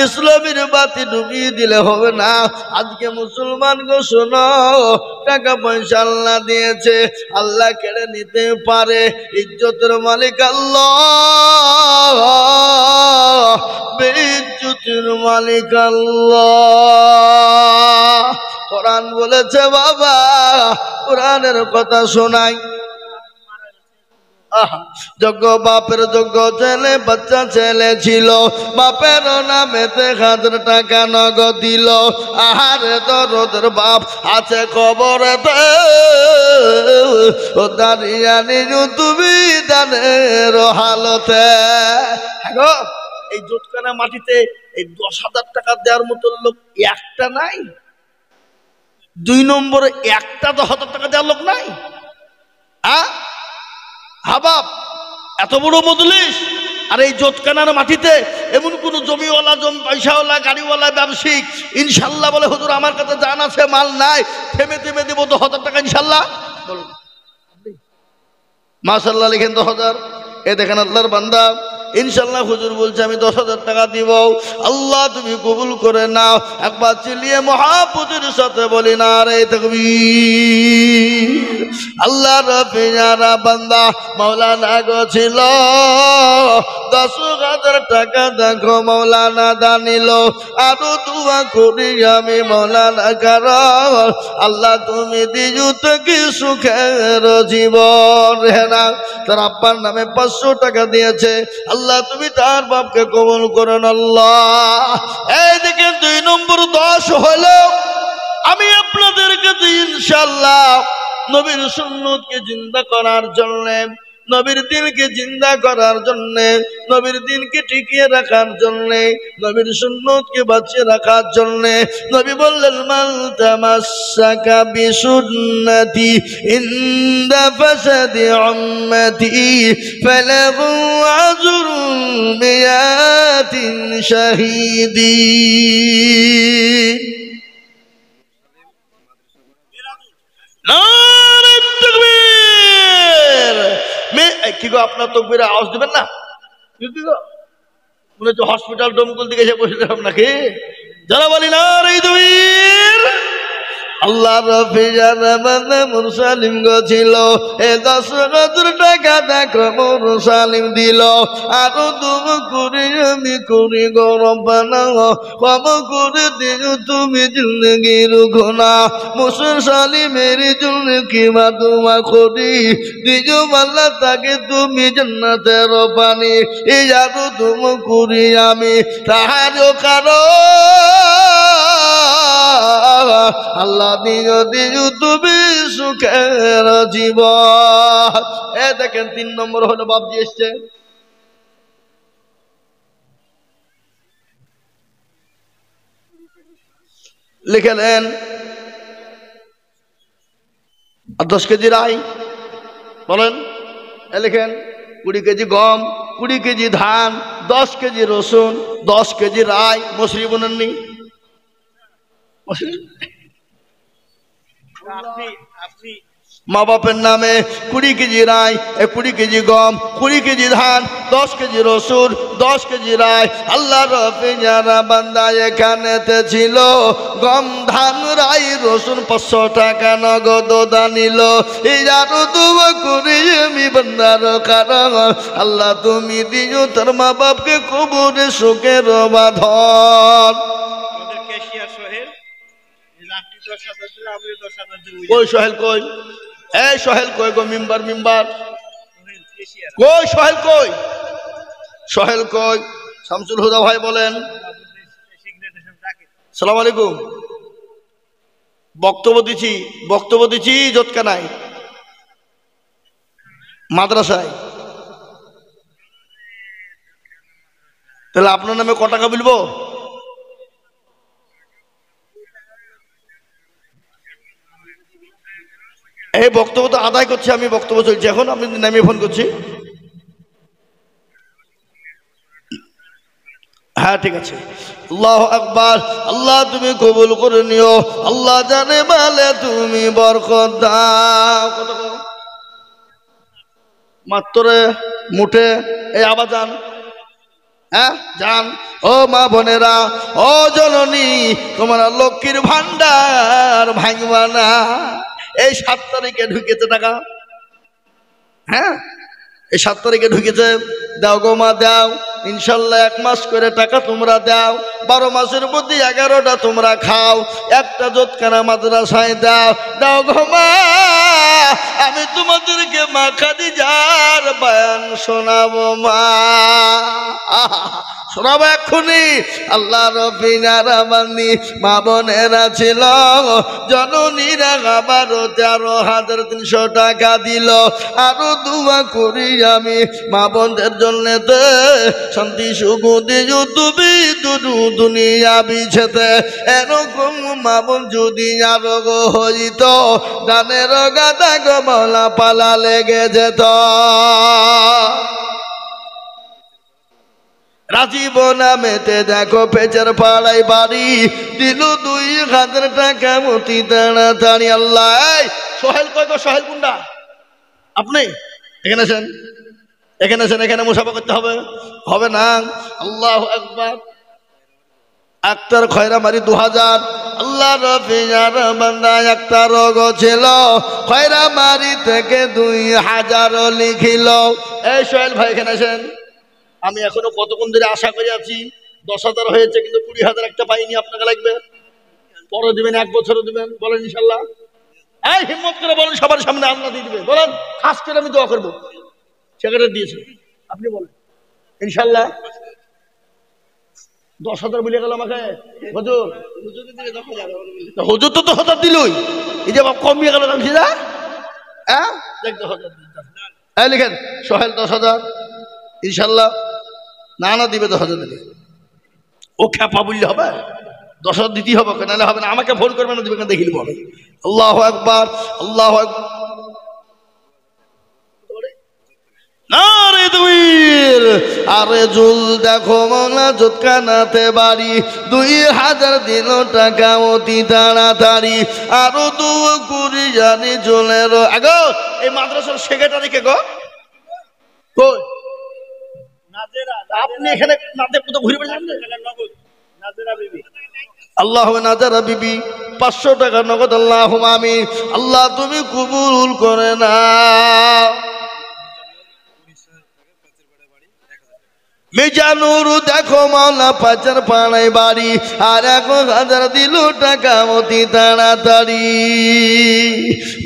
ইসলামের বাতি ডুবিয়ে দিলে হবে না। আজকে মুসলমান গো শোনো, টাকা পয়সা আল্লাহ দিয়েছে, আল্লাহ কেড়ে নিতে পারে। ইজ্জতের মালিক আল্লাহ, বেইজ্জতের মালিক আল্লাহ। কোরআন বলেছে বাবা, কোরআনের কথা শোনাই। যোগ্য বাপের যোগ্য ছেলে, বাচ্চা ছেলে ছিল, বাপের নামেতে 1000 টাকা নগদ দিল। আহারে দরদের বাপ আছে কবরেতে, ও দাঁড়িয়ে নিজু তুমি দানের হালতে। এই জোটকানা মাটিতে এই 10,000 টাকা দেওয়ার মতো লোক একটা নাই। 2 নম্বরে একটা 10,000 টাকা দেওয়ার লোক নাই। হাবাব এত বড় মজলিস, আর এই জোটকানার মাটিতে এমন কোন জমিওয়ালা, পয়সাওয়ালা, গাড়িওয়ালা, ব্যবসায়িক ইনশাল্লাহ বলে হুজুর আমার কাছে জান আছে মাল নাই, থেমে থেমে দেবো 10,000 টাকা ইনশাল্লাহ বলুন। মাশাআল্লাহ লিখেন 10,000। এ দেখেন আল্লাহর বান্দা, ইনশাল্লাহ হুজুর বলছে আমি 10,000 টাকা দিব। আল্লাহ তুমি কবুল করে নাও। একবার চিল্লিয়ে মহাপুজুর সাথে বলি না রে তাকবীর। আল্লাহ রাব্বি যারা বান্দা মাওলানা গো ছিল, 10,000 টাকা দেখো মাওলানা দানিল। আরো দুয়া করি আমি মাওলানা কারণ, আল্লাহ তুমি দিজু তো কি সুখের জীবন। না তার আব্বার নামে 500 টাকা দিয়েছে, আল্লাহ তুমি তার বাপকে কবুল করেন আল্লাহ। এই দেখেন 2 নম্বর 10 হলো। আমি আপনাদের কাছে ইনশাআল্লাহ নবীর সুন্নতকে জিন্দা করার জন্য, নবীর দিনকে জিন্দা করার জন্য, নবীর দিনকে টিকিয়ে রাখার জন্য, নবীর সুন্নতকে বাঁচিয়ে রাখার জন্য নবী বললেন মান তামাসসাকা বিসুন্নতি ইনদা ফাসাদি উম্মতি ফালাহু আজরুন মিয়াতিন শাহীদিন। কি গো আপনার তকবীরে আওয়াজ দিবেন না? মনে হচ্ছে হসপিটাল ডমকুল দিকে এসে বসে দিলাম নাকি? যারা বলি না রে তাকবীর, আল্লাহ রফিজার বান্দা মুরসালিম গছিল এ 10,000 টাকা দেখো মুরসালিম দিল আরো তুমি করি আমি করি গরবানা ক্ষম করে দিও তুমি জিন্দগির গুনাহ মুরসালিমের জন্য কি মা দোয়া করি দিও আল্লাহ তাকে তুমি জান্নাতের পানি এই আরো তুমি করি আমি তাহার কারণ আল্লাহ দিও দিও তুমি সুখের জীবন। এ দেখেন 3 নম্বর হলো বাপজি এসছে লিখেলেন 10 কেজি রাই বলেন লিখেন 20 কেজি গম 20 কেজি ধান 10 কেজি রসুন 10 কেজি রাই মসুরি বোনেননি মা বাপের নামে 20 কেজি রাই 20 কেজি গম 20 কেজি ধান 10 কেজি রসুন 10 কেজি রাই আল্লাহ রফিজারা বান্দা এখানেতে ছিল গম ধান রাই রসুন 500 টাকা নগদ দানিল এই জানো তুমি করি আমি বান্দার কারণ আল্লাহ তুমি দিও তোর মা বাপকে কবরে সুখের বাঁধন। কই সোহেল কই এই সোহেল কই গো মিম্বার কই সোহেল কই সোহেল কই শামসুল হুদা ভাই বলেন সালাম আলাইকুম বক্তব্য দিচ্ছি জোতকানায় মাদ্রাসায় তাহলে আপনার নামে ক টাকা বলবো এই বক্তব্য তো আদায় করছি আমি বক্তব্য চলছে এখন আপনি নামিয়ে ফোন করছি হ্যাঁ ঠিক আছে আল্লাহু আকবার আল্লাহ তুমি কবুল করে নিও আল্লাহ জানে বলে তুমি বরকত দাও কত মাত্র মুঠে এই আবার যান হ্যাঁ যান ও মা বোনেরা ও জননী তোমার লক্ষ্মীর ভান্ডার ভাঙবা না এই 7 তারিখে ঢুকেছে টাকা হ্যাঁ এই 7 তারিখে ঢুকেছে দাও গো মা দাও ইনশাল্লাহ 1 মাস করে টাকা তোমরা দাও 12 মাসের মধ্যে 11টা তোমরা খাও একটা জোতখানা মাদ্রাসায় দাও দাও গো মা আমি তোমাদেরকে মা খাদিজার বয়ান শোনাবো মা শোনাবো এক্ষুনি আল্লাহ রফিজারা বান্দি মা বোনেরা ছিল জননীরা আবার 13,300 টাকা দিল আরো দোয়া করি আমি মা বোনদের জন্য শান্তি সুখ দিও তুমি দুনিয়া বিছেতে এরকম মা বোন যদি আরো গো হইত দানের গাদা গো বলা পালা লেগে যেত রাজীব নামেতে দেখো পেচার পাড়াই বাড়ি দিল 2,000 টাকা মতি তাড়াতাড়ি আল্লাহ সোহেল কয় গো সোহেল কুন্ডা আপনি এখানে আছেন এখানে মুসাফা করতে হবে না আল্লাহু আকবার আক্তার খয়রামারি 2000 আল্লাহ রফিজার বান্দা আক্তার গো ছিল খয়রামারি থেকে 2000 লিখিল এই সোহেল ভাই এখানে আছেন আমি এখনো কতক্ষণ ধরে আশা করে আছি 10,000 হয়েছে কিন্তু 20,000 একটা পাইনি আপনাকে লাগবে পরে দিবেন 1 বছরও দিবেন বলেন ইনশাল্লাহ এই হিম্মত করে বলেন সবার সামনে আল্লাহ দিয়ে দিবে বলেন খাস করে আমি দোয়া করবো সেক্রেটারি দিয়েছে আপনি বলেন ইনশাল্লাহ 10,000 বলে গেল আমাকে হুজুর তো 10,000 দিলই এই যে কমিয়ে গেল জানছি না হ্যাঁ 10,000 লিখেন সোহেল 10,000 ইনশাল্লাহ না দিবে 10,000 দিবে ও খেপা বললে হবে 10,000 দিতেই হবে নাহলে হবে না আমাকে ফোন করবে না দিবে দেখিল বলে আল্লাহু আকবার আল্লাহু আকবার নারে দুইর আরে জুল দেখো মোলা জোতকানাতে বাড়ি 2,000 দিল টাকা অতি তাড়াতাড়ি আরো দোয়া করি জানি জলের আগো এই মাদ্রাসার সেক্রেটারি কে গো কই আপনি এখানে নাতে কত ঘুরে বেড়াচ্ছেন নাজেরা বিবি আল্লাহ নাজেরা বিবি 500 টাকা নগদ। আল্লাহুম্মা আমিন। আল্লাহ তুমি কবুল করে নাও। মিজানুর দেখো মাওলা পাচার পাড়ায় বাড়ি, আর 1000 দিল টাকা অতি তাড়াতাড়ি।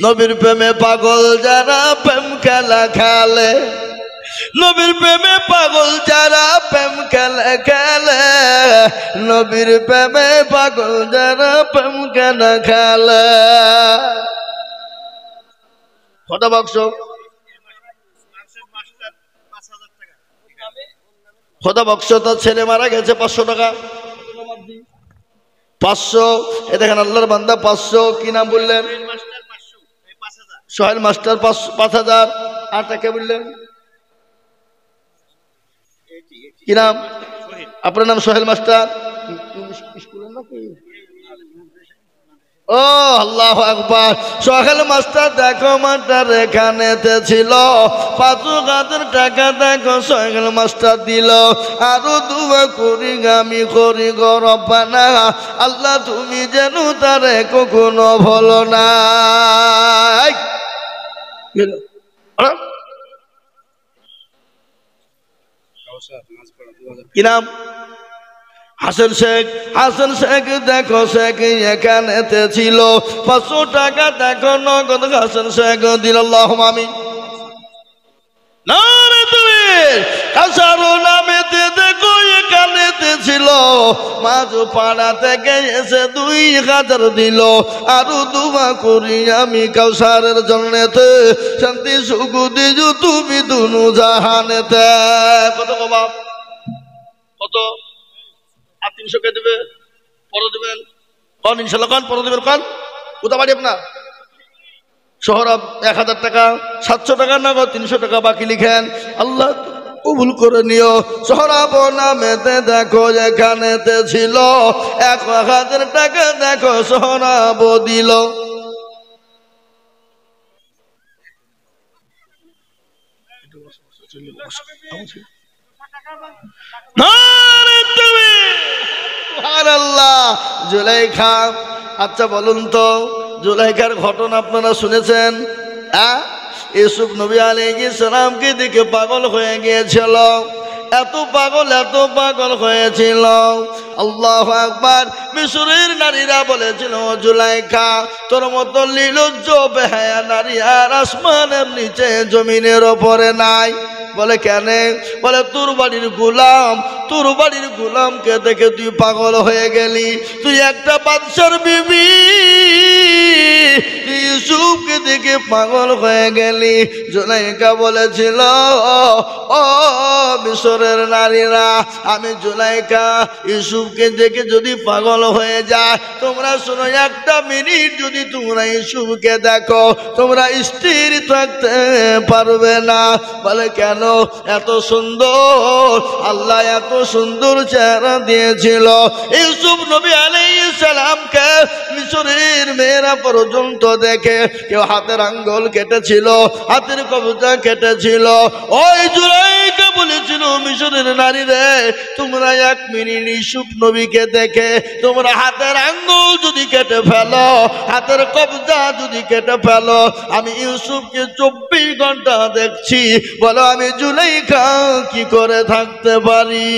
নবীর প্রেমে পাগল যারা প্রেম খেলা খেলে, নবীর প্রেমে পাগল যারা প্রেম খেলা খেলে, নবীর প্রেমে পাগল যারা প্রেম খেলা খেলে। কত বাক্স? খোদা বক্স তার ছেলে মারা গেছে 500 টাকা। 500 এ দেখেন আল্লাহর বান্দা 500। কি নাম বললেন? সোহেল মাস্টার 5000। আর কে বললেন? কি নাম আপনার? নাম সোহেল মাস্টার। স্কুলের নাকি? ও আল্লাহু আকবার। সোহেল মাস্টার দেখো মাস্টার এখানেতে ছিল, 5000 টাকা দেখো সোহেল মাস্টার দিল। আরো দুয়া করি আমি করি গো রব্বানা, আল্লাহ তুমি যেন তারে কখনো ভুলো না। কি নাম? হাসান শেখ। হাসান শেখ দেখো শেখ এখানেতে ছিল, 500 টাকা দেখো নগদ হাসান শেখ দিল। আল্লাহুম্মা আমিন। নারে তুমি কাসারো নামেতে দেখো এখানেতে ছিল, মাঝ পাড়া থেকে এসে 2000 দিল। আরো দুয়া করি আমি কাউসারের জন্যতে, শান্তি সুখ দিজু তুমি দুনু জাহানেতে। কত গো বাপ? কত? আর 300 কে দেবে? পরে দেবেন কন? ইনশাল্লাহ কন পরে দেবেন কন? কোথা বাড়ি আপনার? সোহরাব 1000 টাকা। 700 টাকা নগদ, 300 টাকা বাকি লিখেন। আল্লাহ কবুল করে নিও। সোহরাব নামেতে দেখো এখানেতে ছিল, 1000 টাকা দেখো সোহরাব দিল। জুলাইখা। আচ্ছা বলুন তো, জুলাইখার ঘটনা আপনারা শুনেছেন? ইউসুফ নবী আলাইহিস সালামকে দেখে পাগল হয়ে গিয়েছিল। এত পাগল হয়েছিল, আল্লাহু আকবার। মিশরের নারীরা বলেছিল, জুলাইখা তোর মতো নির্লজ্জ বেহায়া নারী আর আসমানের নিচে জমিনের ওপরে নাই। বলে কেন? বলে তোর বাড়ির গোলামকে দেখে তুই পাগল হয়ে গেলি। তুই একটা বাদশার বিবি, ইউসুফকে দেখে পাগল হয়ে গেলি। জুলাইখা বলেছিল, ও মিশরের নারীরা, আমি জুলাইখা ইউসুফকে দেখে যদি পাগল হয়ে যায়, তোমরা শোনো, একটা মিনিট যদি তোমরা ইউসুফকে দেখো, তোমরা স্থির থাকতে পারবে না। বলে কেন? এত সুন্দর, আল্লাহ এত সুন্দর চেহারা দিয়েছিল। ইউসুফ নবী আলাইহিস সালামকে মিশরের মেয়েরা পর্যন্ত দেখে কেউ হাতের আঙ্গুল কেটেছিল, হাতের কবজা কেটেছিল। ওই জুলাইখা বলেছিল, মিশরের নারী রে, তোমরা 1 মিনিট ইউসুফ নবীকে দেখে তোমরা হাতের আঙ্গুল যদি কেটে ফেলো, হাতের কবজা যদি কেটে ফেলো, আমি ইউসুফকে 24 ঘন্টা দেখছি। বলো আমি জুলাইখা কি করে থাকতে পারি?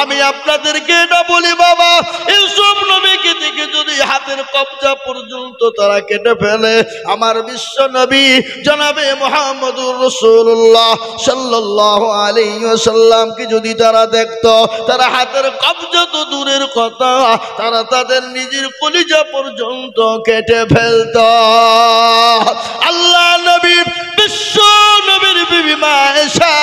আমি আপনাদেরকে এটা বলি বাবা, ইউসুফ নবীকে দেখে যদি হাতের কবজা পর্যন্ত তারা কেটে ফেলে, আমার বিশ্ব নবী জনাবে মুহাম্মদুর রাসূলুল্লাহ সাল্লাল্লাহু আলাইহি ওয়াসাল্লামকে যদি তারা দেখতো, তারা হাতের কবজা তো দূরের কথা, তারা তাদের নিজের কলিজা পর্যন্ত কেটে ফেলতো। আল্লাহ নবী বিশ্ব নবীর বিবি মা আয়েশা,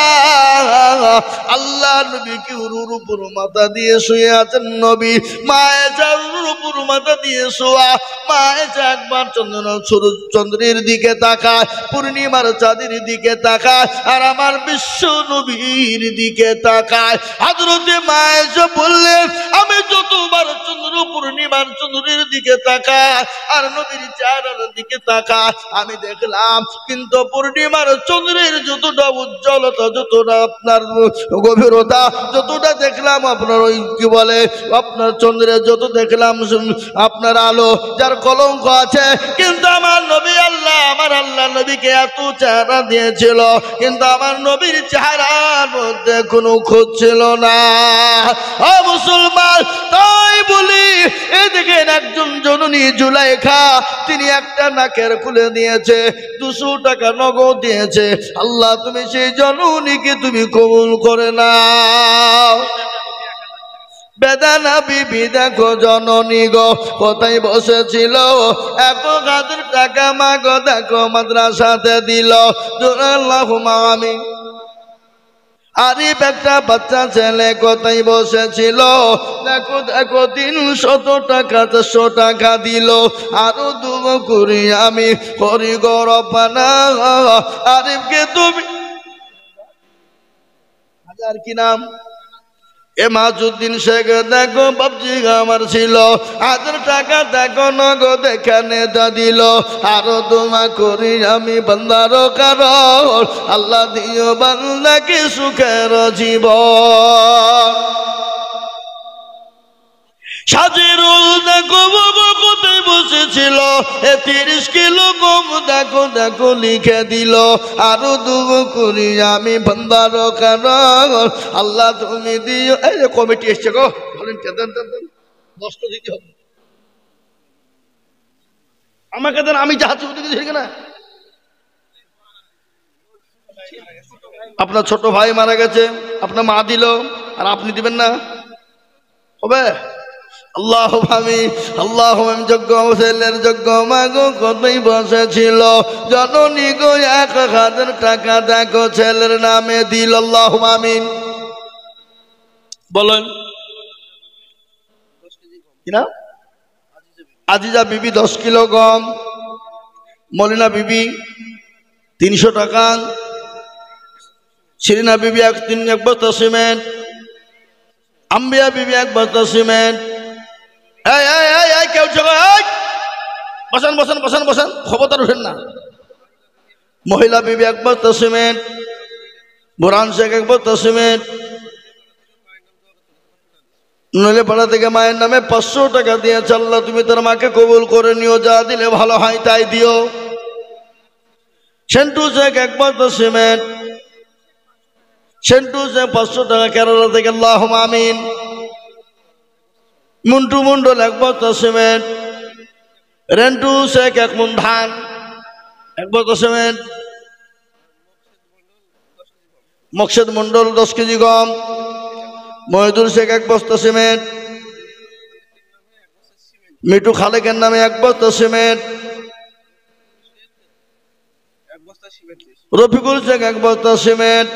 আল্লাহ নবী কি উরুর উপর মাথা দিয়ে শুয়ে আছেন। নবী মা আয়েশা উরুর উপর মাথা দিয়ে শোয়া। মা এসে একবার চন্দ্রের দিকে তাকায়, পূর্ণিমার চাঁদের দিকে তাকায়, আর আমার বিশ্ব নবীর দিকে তাকায়। হযরতে মা এসে বললেন, আমি যতবার চন্দ্র পূর্ণিমার চন্দ্রের দিকে তাকায় আর নবীর চেহারার দিকে তাকায়, আমি দেখলাম কিন্তু পূর্ণিমার চন্দ্রের যতটা উজ্জ্বলতা, যতটা আপনার গভীরতা, যতটা দেখলাম আপনার ওই কি বলে আপনার চন্দ্রের যত দেখলাম আপনার আলো, যার কলঙ্ক আছে, কিন্তু আমার নবী আল্লাহ, আমার আল্লাহ নবীকে এত চেহারা দিয়েছিল, কিন্তু আমার নবীর চেহারার মধ্যে কোনো খোঁজ ছিল না। ও মুসলমান, তাই বলি এই দেখেন একজন জননী জুলাইখা, তিনি একটা নাকের খুলে দিয়েছে, 200 টাকা নগদ দিয়েছে। আল্লাহ তুমি সেই জননীকে তুমি কবুল করে নাও। বেদানা বিবি দেখো জননী গো কোথায় বসেছিল, 1000 টাকা মাগো দেখো মাদ্রাসাতে দিল। আল্লাহুম্মা আমিন। আরিফ একটা বাচ্চা ছেলে কোথায় বসেছিল, দেখো দেখো 300 টাকা 400 টাকা দিল। আরো দুগো করি আমি করি গো রব্বানা, আরিফকে তুমি হাজার কি নাম এ মাসুদ্দিন শেখ দেখো বাবজি আমার ছিল, 1000 টাকা দেখো নগদ এখানে যা দিল। আরো দোয়া করি আমি বান্দার কারণ, আল্লাহ দিও বান্দাকে সুখের জীবন। সাজিরুল দেখো কোথায় বসেছিল, 30 কিলো গম দেখো দেখো লিখে দিল। আরো দুগো করি আমি বান্দার কারণ, আল্লাহ তুমি দিও। এই যে কমিটি এসছে গো, বলেন দেন 10 দিতে হবে আমাকে, দেন আমি যা ছবি দিয়েছি না। আপনার ছোট ভাই মারা গেছে, আপনার মা দিল, আর আপনি দিবেন না, হবে? আল্লাহ আমি আল্লাহ যোগ্য ছেলের যোগ্য মাগো কতই বসেছিল, জননী গো 1000 টাকা দেখো ছেলের নামে দিল। আল্লাহ আমিন বলেন। কিনা আজিজা বিবি 10 কিলো গম, মলিনা বিবি 300 টাকা, শিরিনা বিবি 1 বস্তা সিমেন্ট, আম্বিয়া বিবি 1 বস্তা সিমেন্ট। কেউ বসান বসান বসান বসান, খবরদার উঠেন না। মহিলা বিবি 1 বস্তা সিমেন্ট, বোরান শেখ 1 বস্তা সিমেন্ট। নইলে পাড়া থেকে মায়ের নামে 500 টাকা দিয়েছে, আল্লাহ তুমি তার মাকে কবুল করে নিও, যা দিলে ভালো হয় তাই দিও। সেন্টু শেখ 1 বস্তা সিমেন্ট, সেন্টু শেখ 500 টাকা কেরালা থেকে। আল্লাহ আমিন। মুন্টু মন্ডল 1 বস্তা সিমেন্ট, রেন্টু শেখ 1 মণ ধান 1 বস্তা সিমেন্ট, মকসেদ মন্ডল 10 কেজি গম, মহিদুল শেখ 1 বস্তা সিমেন্ট, মিটু খালেকের নামে 1 বস্তা সিমেন্ট, রফিকুল শেখ 1 বস্তা সিমেন্ট।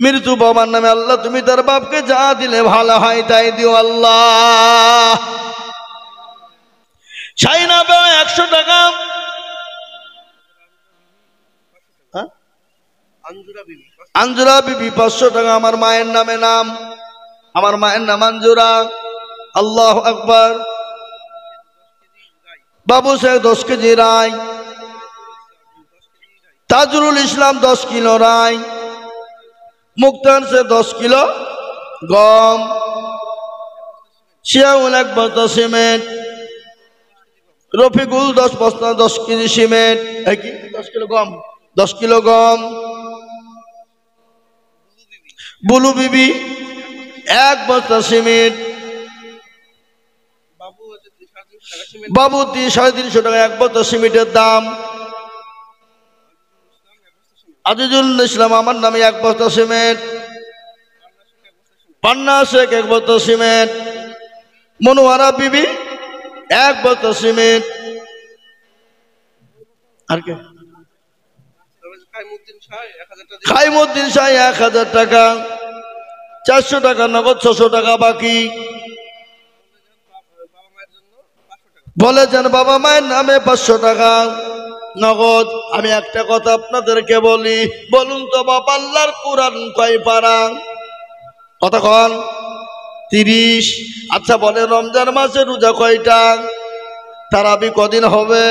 মৃত্যু বাবার নামে, আল্লাহ তুমি তার বাপকে যা দিলে ভালো হয় তাই দিও আল্লাহ। শাইনা বে 100 টাকা, আঞ্জুরা বিবি 500 টাকা, আমার মায়ের নামে নাম, আমার মায়ের নাম আঞ্জুরা। আল্লাহু আকবার। বাবু শেখ 10 কেজি রায়, তাজরুল ইসলাম 10 কিলো রায়, মুক্তার সে 10 কিলো গম, শিয়াউল 1 বস্তা সিমেন্ট, রফিকুল 10 বস্তা 10 কেজি সিমেন্ট, 10 কিলো গম 10 কিলো গম। বুলু বিবি 1 বস্তা সিমেন্ট, বাবু 350 টাকা 1 বস্তা সিমেন্টের দাম। আজিজুল ইসলাম আমার নামে 1 বস্তা সিমেন্ট, পান্না শেখ 1 বস্তা সিমেন্ট, মনোয়ারা বিবি 1 বস্তা সিমেন্ট। আর কে? খাইমুদ্দিন শাহ 1000 টাকা, 400 টাকা নগদ, 600 টাকা বাকি। বলেছেন বাবা মায়ের নামে 500 টাকা নগদ। আমি একটা কথা আপনাদেরকে বলি, বলুন তো বাবা আল্লাহর কোরআন কয় পারা? কতক্ষণ? 30। আচ্ছা বলে রমজান মাসে রোজা কয়টা? তারাবি কদিন হবে?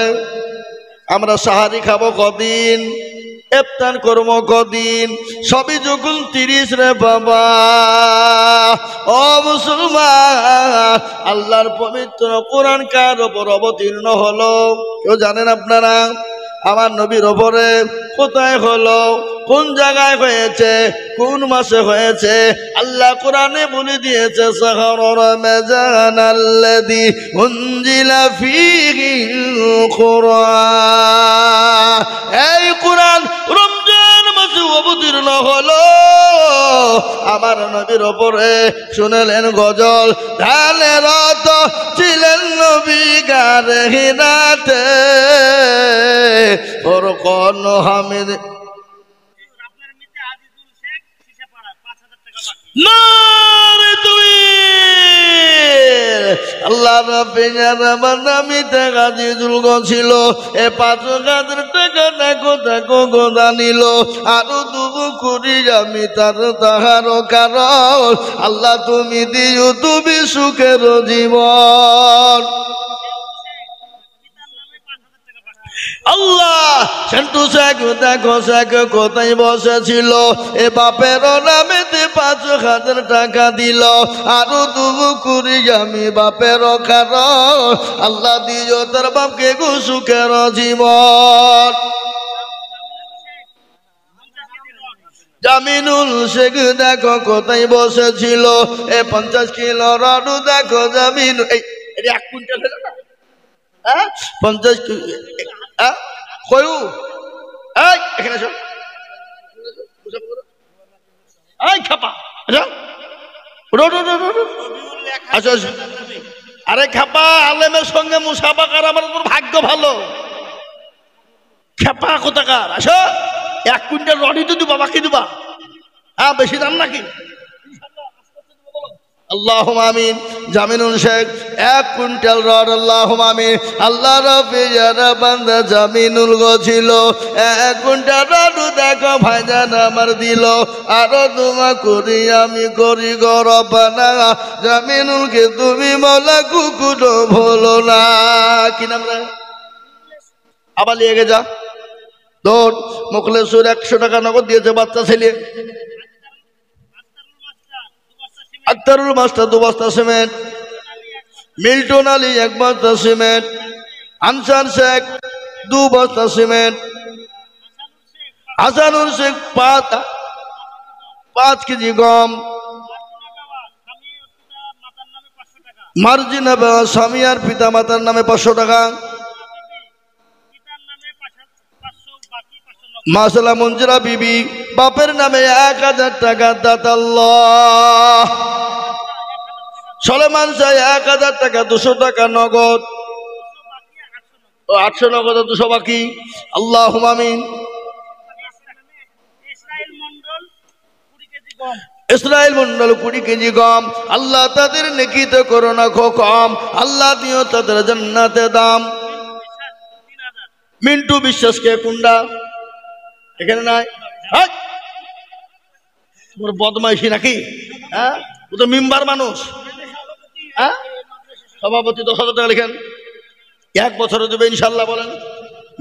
আমরা সাহারি খাবো কদিন? ইফতার করব কদিন? সবই যখন 30 রে বাবা। ও মুসলমান, আল্লাহর পবিত্র কোরআন কার উপর অবতীর্ণ হলো কেউ জানেন আপনারা? আমার নবীর ওপরে। কোথায় হলো? কোন জায়গায় হয়েছে? কোন মাসে হয়েছে? আল্লাহ কোরআনে বলে দিয়েছে শাহরুর রমজান আল্লাযী উনজিলা ফীহিল কুরআন। এই কোরআন রমজান মাসে অবতীর্ণ হলো আমার নবীর ওপরে। শুনলেন গজল, ঢালে রত ছিলেন নবী গারে হিরাতে ওর কোন হামিদ আল্লাহ নামিতে গাজীজুল ছিল। এ 5,000 টাকা দেখো দেখো গোদা নিল। আরো দুবু করি আমি তার তাহার কারণ আল্লাহ তুমি দিও তুমি সুখের জীবন। আল্লাহ সেন্টু শেখ দেখো শেখ কোথায় বসেছিল। এ বাপের নামেতে 5,000 টাকা দিল। আরো দুবু করি আমি বাপের কারণ আল্লাহ দিও তার বাপকে গো সুখের জীবন। জামিনুল শেখ দেখো কোথায় বসেছিল। এ 50 কিলো রডু দেখো জামিন। এই 1 কুইন্টাল হলো না? 50 কয়ু? এই এখানে আসো। এই খাপা আচ্ছা আচ্ছা। আরে খাপা, আলেমের সঙ্গে মুসাফা করা আমার তোর ভাগ্য ভালো। খেপা কোথাকার? আসো। 1 কুইন্টাল রডই তো দিবা, বাকি দিবা? বেশি দাম নাকি? আল্লাহুম্মা আমিন। Jaminul Sheikh 1 quintal rod. আল্লাহুম্মা আমিন। আল্লাহ রাব্বি যারা বান্দা জামিনুল ছিল 1 কুইন্টাল রড দেখো ভাইজান আমার দিল। আরো দোয়া করি আমি করি গো রব্বানা জামিনুলকে তুমি মাওলা কুকুরো ভুলো না। কি নাম রে? আবার লিয়ে গে যা দৌড়। মুখলেসুর 100 টাকা নগদ দিয়েছে বাচ্চা ছেলে। আক্তারুল মাস্টার 2 বস্তা সিমেন্ট। মিল্টন আলী 1 বস্তা সিমেন্ট। আনসার শেখ 2 বস্তা সিমেন্ট। হাসানুল শেখ 5 কেজি গম। মার্জিনা সামিয়ার পিতা মাতার নামে 500 টাকা। মাসালা মঞ্জুরা বিবি বাপের নামে 1000 টাকা দাতাল্লাহ। সলেমান শাহ 1000 টাকা 200 টাকা নগদ। 800 নগদ 200 বাকি। আল্লাহুম্মা আমিন। ইসরাইল মন্ডল 20 কেজি গম। আল্লাহ তাদের নেকিতে করো না কম। আল্লাহ দিও তাদের জান্নাতে দাম। মিন্টু বিশ্বাসকে কুন্ডা এখানে নাই। বদমাইশি নাকি? ও তো মেম্বার মানুষ। সভাপতি 10,000 টাকা লিখেন। 1 বছরে দেবে ইনশাল্লাহ বলেন।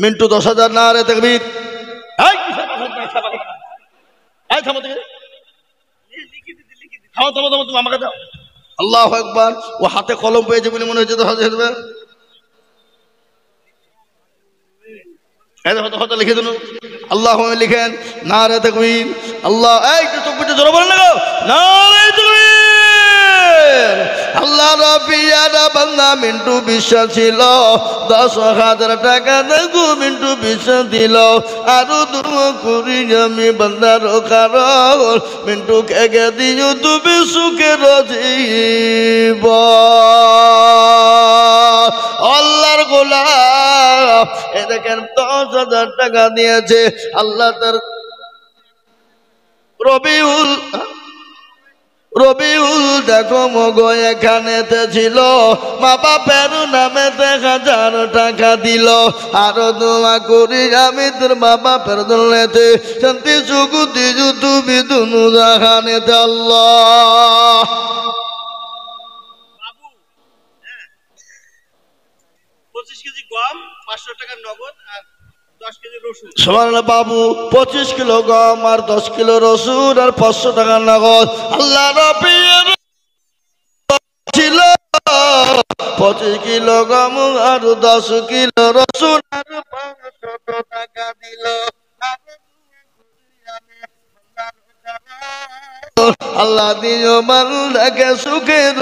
মিন্টু 10,000 না রে তাকবীর। তুমি আমাকে দাও। আল্লাহু আকবার। ও হাতে কলম পেয়েছে বলে মনে হচ্ছে 10,000 দেবে। লিখে দিন আল্লাহ লিখেন না রে তাকবীর। আল্লাহ জোরে বলেন না গো না রে তাকবীর। আল্লাহ রাব্বিয়ারা বান্দা মিন্টু বিশ্বাস ছিল 10,000 টাকা দেখো মিন্টু বিশ্বাস দিল। আরো দোয়া করি আমি বান্দার কারণ মিন্টু কে দিও তুমি সুখের জীবন। আল্লাহর গোলাম এ দেখেন 10,000 টাকা দিয়েছে। আল্লাহ তার রবিউল দেখো মগো এখানেতে ছিল মা বাপের নামেতে 1000 টাকা দিল আরো দোয়া করি আমি তোর মা বাপের দলেতে শান্তি সুখ দিজু তুমি দুনু জাহানেতে আল্লাহ। বাবু, হ্যাঁ, 25 কেজি গম, 500 টাকা নগদ আর 10 কেজি রসুন। সুবহানাল্লাহ। বাবু 25 কিলো গম আর 10 কিলো রসুন আর 500 টাকা নগদ। আল্লাহ রাব্বির ছিল 25 কিলো গম আর 10 কিলো রসুন আর 500 টাকা দিল। আল্লাহ দিও বান্দাকে সুখের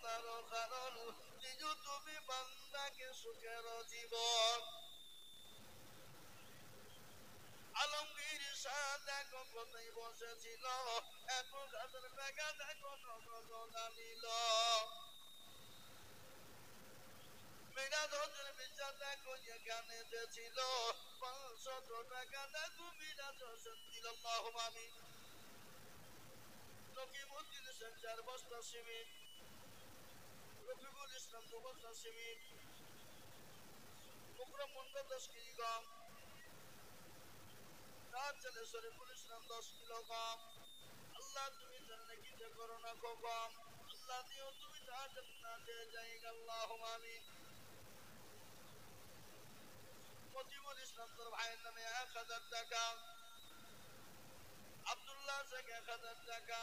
আপনার কারণ দিও তুমি বান্দাকে সুখের জীবন। আলমগীর শাহ দেখো কোথায় বসেছিল, 1,000 টাকা দেখো নগদ আনিল। মিরাজ হোসেন বিচার দেখো যেখানে যে ছিল, 500 টাকা দেখো মিরাজ হোসেন দিল। আল্লাহুম্মা আমিন। রকিবউদ্দিন শেখ 4 বস্তা সিমেন্ট, রফিকুল ইসলাম 2 বস্তা সিমেন্ট, মুকরম মন্ডল 10 কেজি গম, তার ছেলে শরীফুল ইসলাম 10 কিলো গম। আল্লাহ তুমি জানে কি যে করো না গো গম, আল্লাহ দিও তুমি তার জান্নাতে জায়গা। আল্লাহুম্মা আমিন। মজিবুল ইসলাম তোর ভাইয়ের নামে 1000 টাকা, আব্দুল্লাহ শেখ 1000 টাকা,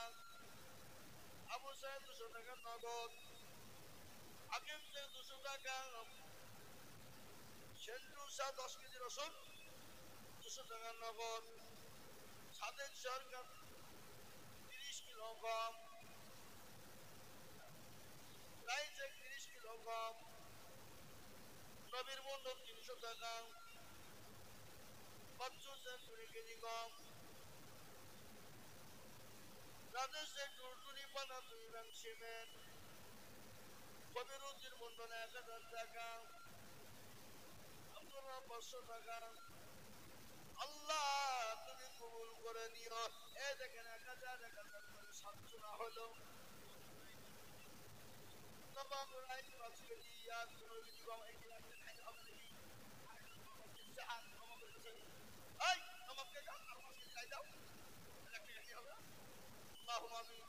আবু সাহেব 200 টাকা নগদ, হাকিম শেখ 200 টাকা, সেন্টু শাহ 10 কেজি রসুন 200 টাকা নগদ, সাদেক সরকার 30 কিলো গম, রাইস 30 কিলো গম, নবীর মন্ডল 300 টাকা, বাচ্চু শেখ 20 কেজি গম, রাজেশ শেখ টুরটুরি পানা 2 ব্যাং সিমেন্ট, কবির উদ্দিন মন্ডল 1000 টাকা, আব্দুর রব 500 টাকা। আল্লাহ তুমি কবুল করে নিও। এই দেখেন 1000 1000 করে 700 না হলো। নবাবুল আইন 5 কেজি আর 15 কেজি গম, এই নবাবকে দাও আর 5 কেজি দাও, 1 কেজি হবে। আল্লাহুম্মা আমিন।